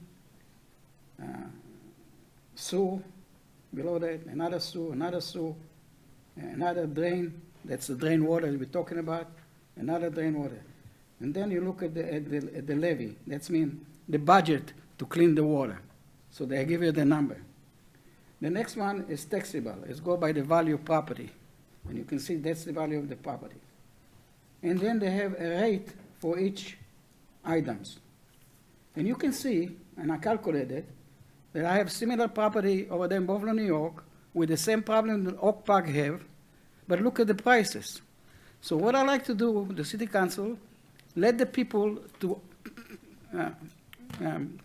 sewer, below that, another sewer, another drain, that's the drain water we're talking about, another drain water. And then you look at the levy, that's mean the budget to clean the water. So they give you the number. The next one is taxable. It's go by the value of property. And you can see that's the value of the property. And then they have a rate for each items. And you can see, and I calculated, that I have similar property over there in Buffalo, New York, with the same problem that Oak Park have, but look at the prices. So what I like to do, the city council, let the people to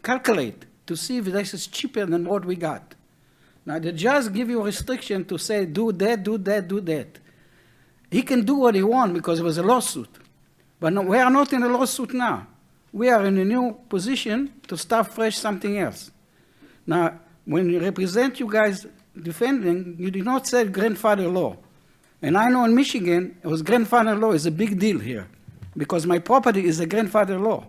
calculate to see if this is cheaper than what we got. Now, they just give you a restriction to say, do that, do that, do that. He can do what he wants because it was a lawsuit. But no, we are not in a lawsuit now. We are in a new position to start fresh something else. Now, when you represent you guys defending, you did not say grandfather law. And I know in Michigan, it was grandfather law is a big deal here because my property is a grandfather law.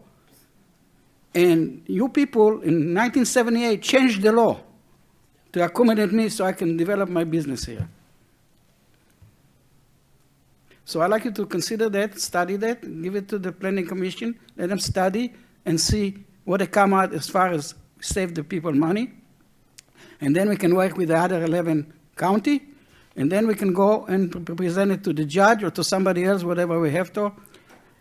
And you people in 1978 changed the law to accommodate me so I can develop my business here. So I'd like you to consider that, study that, give it to the planning commission, let them study, and see what they come out as far as save the people money. And then we can work with the other 11 county, and then we can go and present it to the judge or to somebody else, whatever we have to.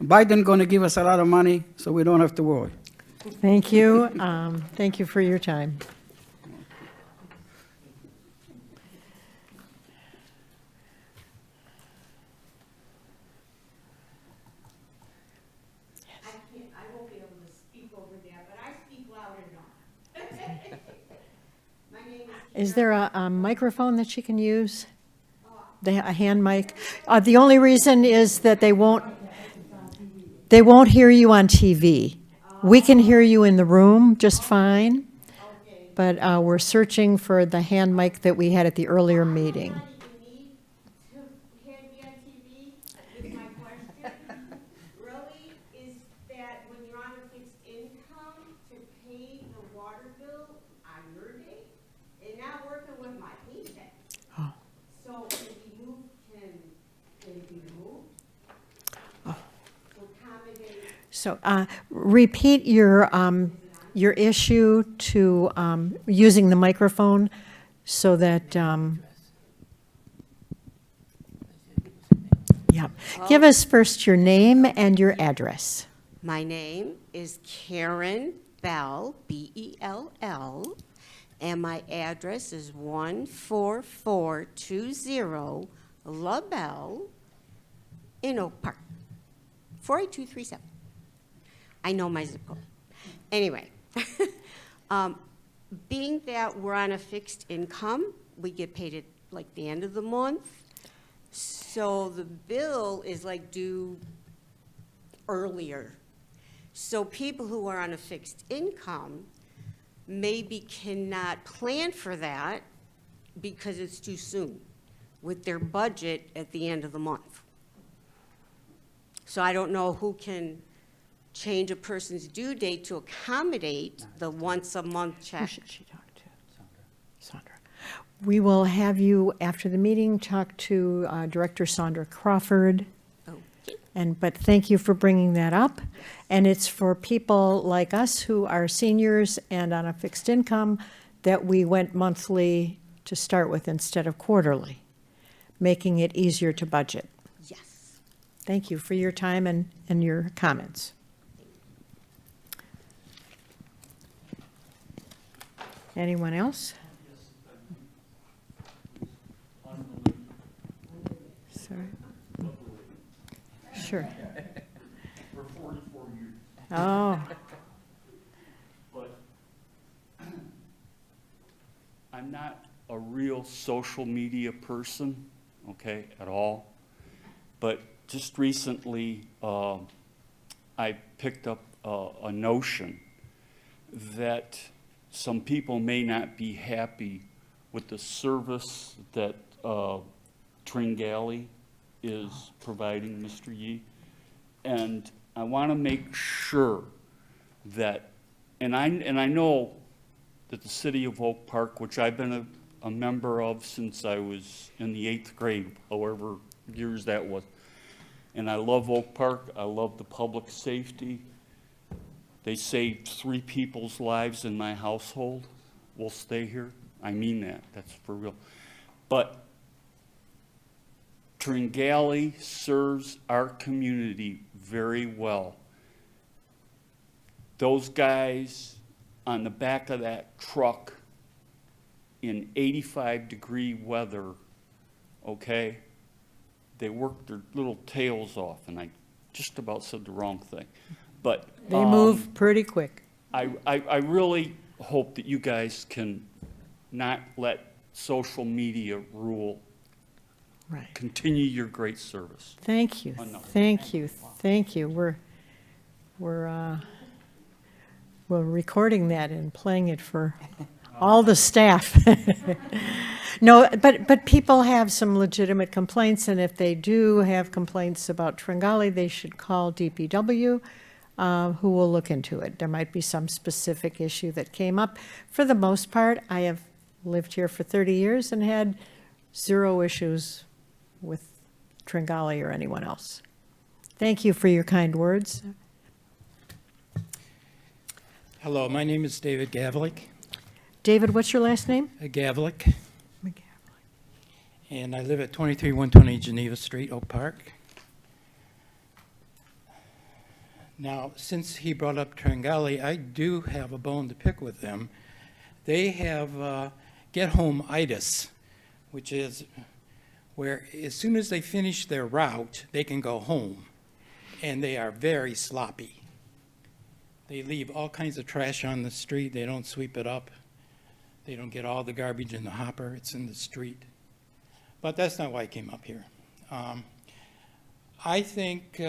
Biden going to give us a lot of money, so we don't have to worry. Thank you. Thank you for your time. I won't be able to speak over that, but I speak loud enough. My name is. Is there a microphone that she can use? A hand mic? The only reason is that they won't hear you on TV. We can hear you in the room just fine, but we're searching for the hand mic that we had at the earlier meeting. Really, is that when you're on a fixed income to pay the water bill on your date, and not working with my paycheck. Oh. So can it be removed? Oh. To accommodate. So repeat your issue to using the microphone so that, yeah. Give us first your name and your address. My name is Karen Bell, B-E-L-L, and my address is 14420 La Belle in Oak Park, 48237. I know my zip code. Anyway, being that we're on a fixed income, we get paid at like the end of the month. So the bill is like due earlier. So people who are on a fixed income maybe cannot plan for that because it's too soon with their budget at the end of the month. So I don't know who can change a person's due date to accommodate the once-a-month check. Who should she talk to? Sandra. We will have you, after the meeting, talk to Director Sandra Crawford. Okay. But thank you for bringing that up. And it's for people like us who are seniors and on a fixed income that we went monthly to start with instead of quarterly, making it easier to budget. Yes. Thank you for your time and your comments. Anyone else? Sorry. Sure. For 44 years. Oh. But I'm not a real social media person, okay, at all. But just recently, I picked up a notion that some people may not be happy with the service that Tringali is providing, Mr. Yee. And I want to make sure that, and I know that the city of Oak Park, which I've been a member of since I was in the 8th grade, however years that was, and I love Oak Park, I love the public safety. They saved 3 people's lives in my household. We'll stay here. I mean that. That's for real. But Tringali serves our community very well. Those guys on the back of that truck in 85-degree weather, okay, they worked their little tails off, and I just about said the wrong thing. But They move pretty quick. I really hope that you guys can not let social media rule. Right. Continue your great service. Thank you. Enough. Thank you. Thank you. We're recording that and playing it for all the staff. No, but people have some legitimate complaints, and if they do have complaints about Tringali, they should call DPW, who will look into it. There might be some specific issue that came up. For the most part, I have lived here for 30 years and had 0 issues with Tringali or anyone else. Thank you for your kind words. Hello, my name is David Gavlik. David, what's your last name? Gavlik. And I live at 23120 Geneva Street, Oak Park. Now, since he brought up Tringali, I do have a bone to pick with them. They have get-home-itis, which is where as soon as they finish their route, they can go home, and they are very sloppy. They leave all kinds of trash on the street. They don't sweep it up. They don't get all the garbage in the hopper. It's in the street. But that's not why I came up here. I think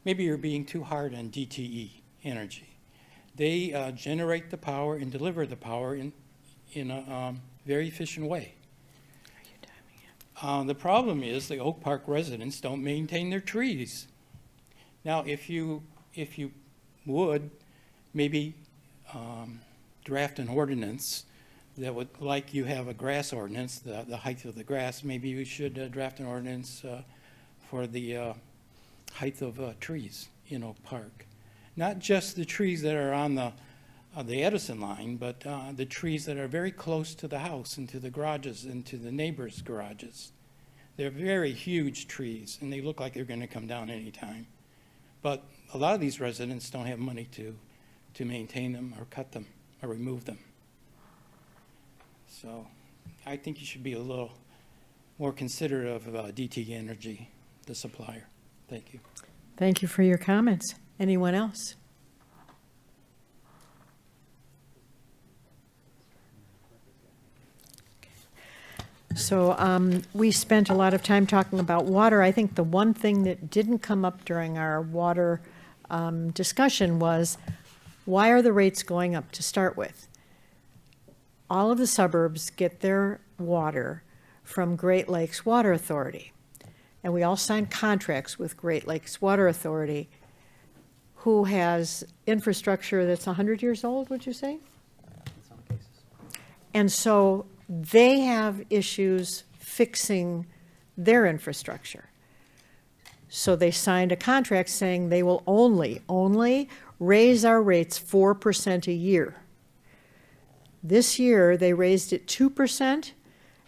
maybe you're being too hard on DTE Energy. They generate the power and deliver the power in a very efficient way. The problem is the Oak Park residents don't maintain their trees. Now, if you would maybe draft an ordinance that would, like you have a grass ordinance, the height of the grass, maybe you should draft an ordinance for the height of trees in Oak Park. Not just the trees that are on the Edison line, but the trees that are very close to the house and to the garages and to the neighbors' garages. They're very huge trees, and they look like they're going to come down any time. But a lot of these residents don't have money to maintain them or cut them or remove them. So I think you should be a little more considerate of DTE Energy, the supplier. Thank you. Thank you for your comments. Anyone else? So we spent a lot of time talking about water. I think the one thing that didn't come up during our water discussion was, why are the rates going up to start with? All of the suburbs get their water from Great Lakes Water Authority. And we all signed contracts with Great Lakes Water Authority, who has infrastructure that's 100 years old, would you say? In some cases. And so they have issues fixing their infrastructure. So they signed a contract saying they will only raise our rates 4% a year. This year, they raised it 2%,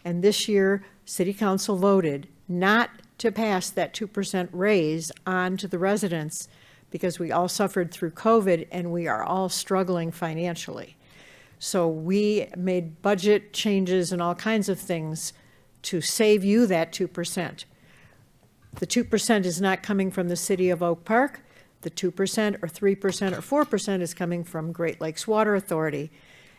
and this year, City Council voted not to pass that 2% raise on to the residents because we all suffered through COVID and we are all struggling financially. So we made budget changes and all kinds of things to save you that 2%. The 2% is not coming from the City of Oak Park. The 2% or 3% or 4% is coming from Great Lakes Water Authority.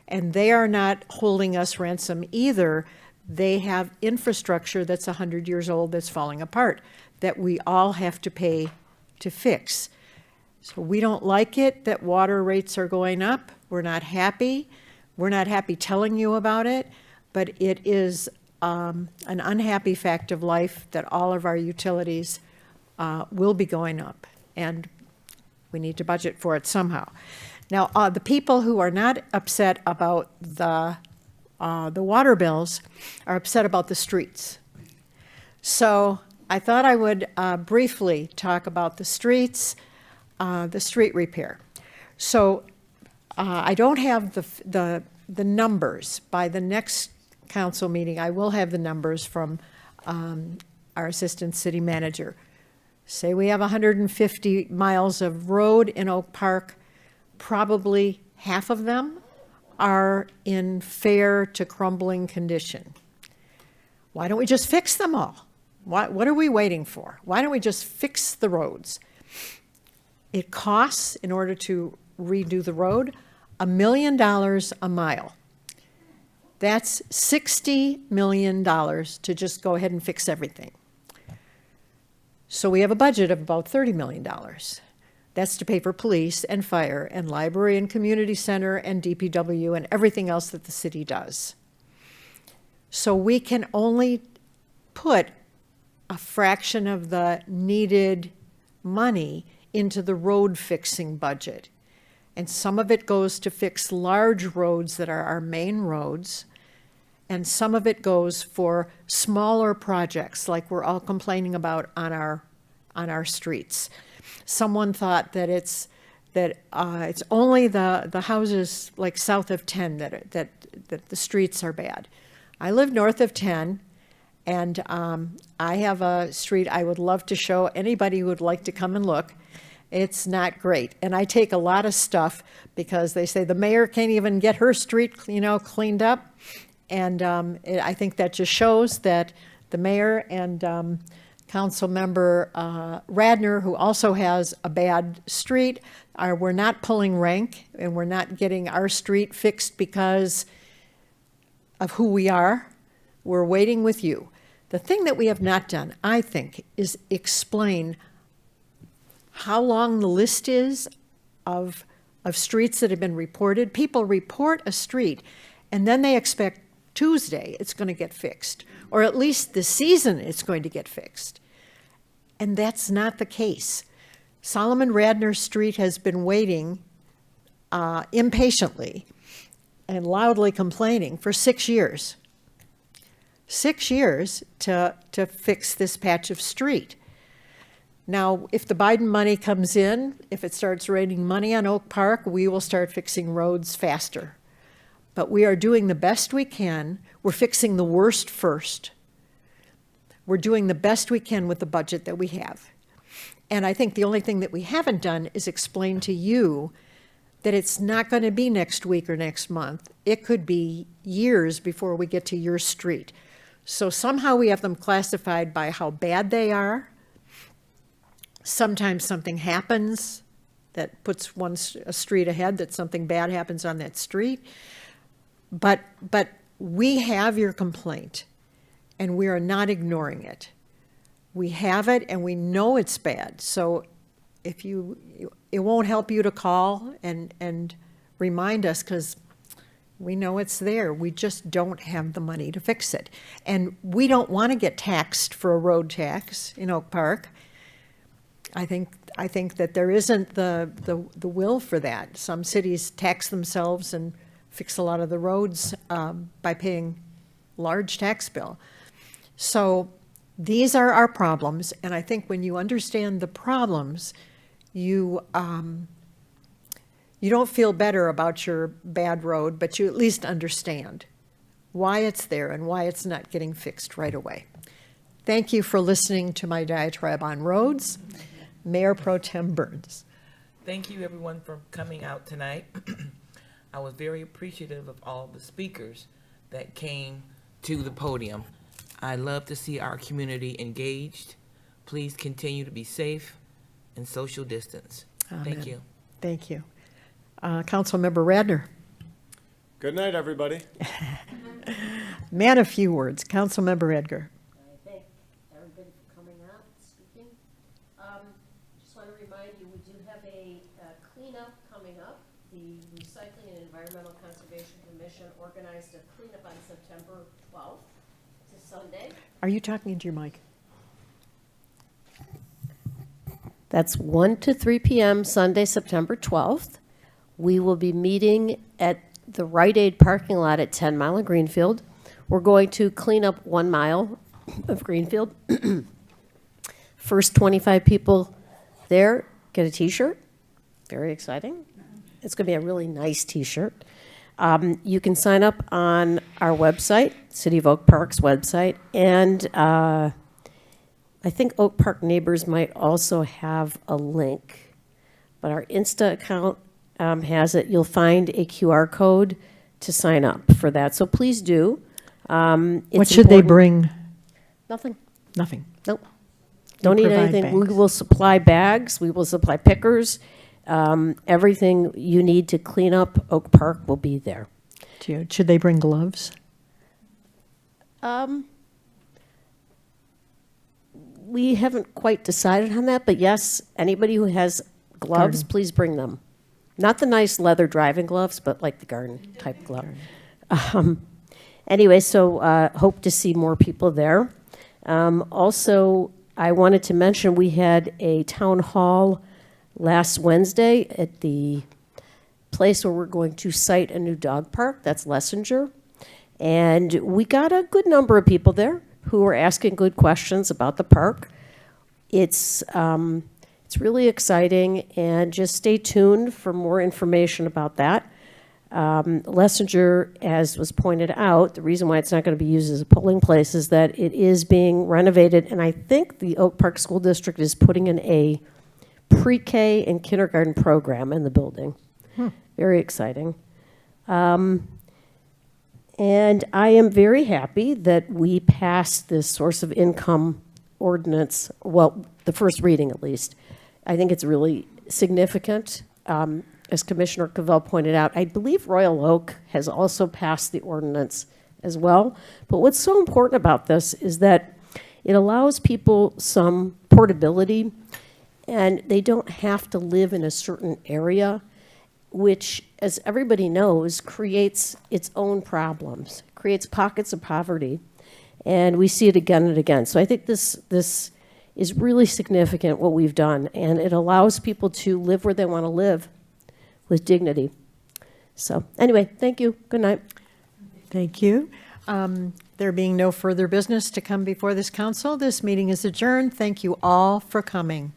And they are not holding us ransom either. They have infrastructure that's 100 years old that's falling apart that we all have to pay to fix. So we don't like it that water rates are going up. We're not happy. We're not happy telling you about it, but it is an unhappy fact of life that all of our utilities will be going up, and we need to budget for it somehow. Now, the people who are not upset about the water bills are upset about the streets. So I thought I would briefly talk about the streets, the street repair. So I don't have the numbers. By the next council meeting, I will have the numbers from our assistant city manager. Say we have 150 miles of road in Oak Park, probably half of them are in fair to crumbling condition. Why don't we just fix them all? What are we waiting for? Why don't we just fix the roads? It costs, in order to redo the road, $1 million a mile. That's $60 million to just go ahead and fix everything. So we have a budget of about $30 million. That's to pay for police and fire and library and community center and DPW and everything else that the city does. So we can only put a fraction of the needed money into the road fixing budget. And some of it goes to fix large roads that are our main roads, and some of it goes for smaller projects like we're all complaining about on our streets. Someone thought that it's that it's only the houses like south of 10 that the streets are bad. I live north of 10, and I have a street I would love to show anybody who would like to come and look. It's not great. And I take a lot of stuff because they say the mayor can't even get her street, cleaned up. And I think that just shows that the mayor and council member Radner, who also has a bad street, we're not pulling rank, and we're not getting our street fixed because of who we are. We're waiting with you. The thing that we have not done, I think, is explain how long the list is of streets that have been reported. People report a street, and then they expect Tuesday it's going to get fixed, or at least this season it's going to get fixed. And that's not the case. Solomon Radner Street has been waiting impatiently and loudly complaining for 6 years. 6 years to fix this patch of street. Now, if the Biden money comes in, if it starts raining money on Oak Park, we will start fixing roads faster. But we are doing the best we can. We're fixing the worst first. We're doing the best we can with the budget that we have. And I think the only thing that we haven't done is explain to you that it's not going to be next week or next month. It could be years before we get to your street. So somehow we have them classified by how bad they are. Sometimes something happens that puts a street ahead, that something bad happens on that street. But we have your complaint, and we are not ignoring it. We have it, and we know it's bad. So if it won't help you to call and remind us, because we know it's there. We just don't have the money to fix it. And we don't want to get taxed for a road tax in Oak Park. I think that there isn't the will for that. Some cities tax themselves and fix a lot of the roads by paying large tax bill. So these are our problems, and I think when you understand the problems, you don't feel better about your bad road, but you at least understand why it's there and why it's not getting fixed right away. Thank you for listening to my diatribe on roads. Mayor Pro Tem Burns. Thank you, everyone, for coming out tonight. I was very appreciative of all the speakers that came to the podium. I love to see our community engaged. Please continue to be safe and social distance. Amen. Thank you. Thank you. Councilmember Radner. Good night, everybody. Man of few words. Councilmember Edgar. I thank everybody for coming out and speaking. Just want to remind you, we do have a cleanup coming up. The Recycling and Environmental Conservation Commission organized a cleanup on September 12th. It's a Sunday. Are you talking into your mic? That's 1 to 3 p.m. Sunday, September 12th. We will be meeting at the Rite Aid parking lot at 10 Mile and Greenfield. We're going to clean up 1 mile of Greenfield. First 25 people there get a t-shirt. Very exciting. It's going to be a really nice t-shirt. You can sign up on our website, City of Oak Park's website, and I think Oak Park Neighbors might also have a link, but our Insta account has it. You'll find a QR code to sign up for that, so please do. What should they bring? Nothing. Nothing. Nope. Don't need provide anything. bags. We will supply bags. We will supply pickers. Everything you need to clean up Oak Park will be there. Should they bring gloves? We haven't quite decided on that, but yes, anybody who has gloves, Garden. please bring them. Not the nice leather driving gloves, but like the garden type glove. Anyway, so hope to see more people there. Also, I wanted to mention we had a town hall last Wednesday at the place where we're going to site a new dog park. That's Lessinger. And we got a good number of people there who were asking good questions about the park. It's It's really exciting, and just stay tuned for more information about that. Lessinger, as was pointed out, the reason why it's not going to be used as a polling place is that it is being renovated, and I think the Oak Park School District is putting in a pre-K and kindergarten program in the building. Very exciting. And I am very happy that we passed this source of income ordinance, well, the first reading at least. I think it's really significant. As Commissioner Cavell pointed out, I believe Royal Oak has also passed the ordinance as well. But what's so important about this is that it allows people some portability, and they don't have to live in a certain area, which, as everybody knows, creates its own problems, creates pockets of poverty, and we see it again and again. So I think this is really significant, what we've done, and it allows people to live where they want to live with dignity. So anyway, thank you. Good night. Thank you. There being no further business to come before this council, this meeting is adjourned. Thank you all for coming.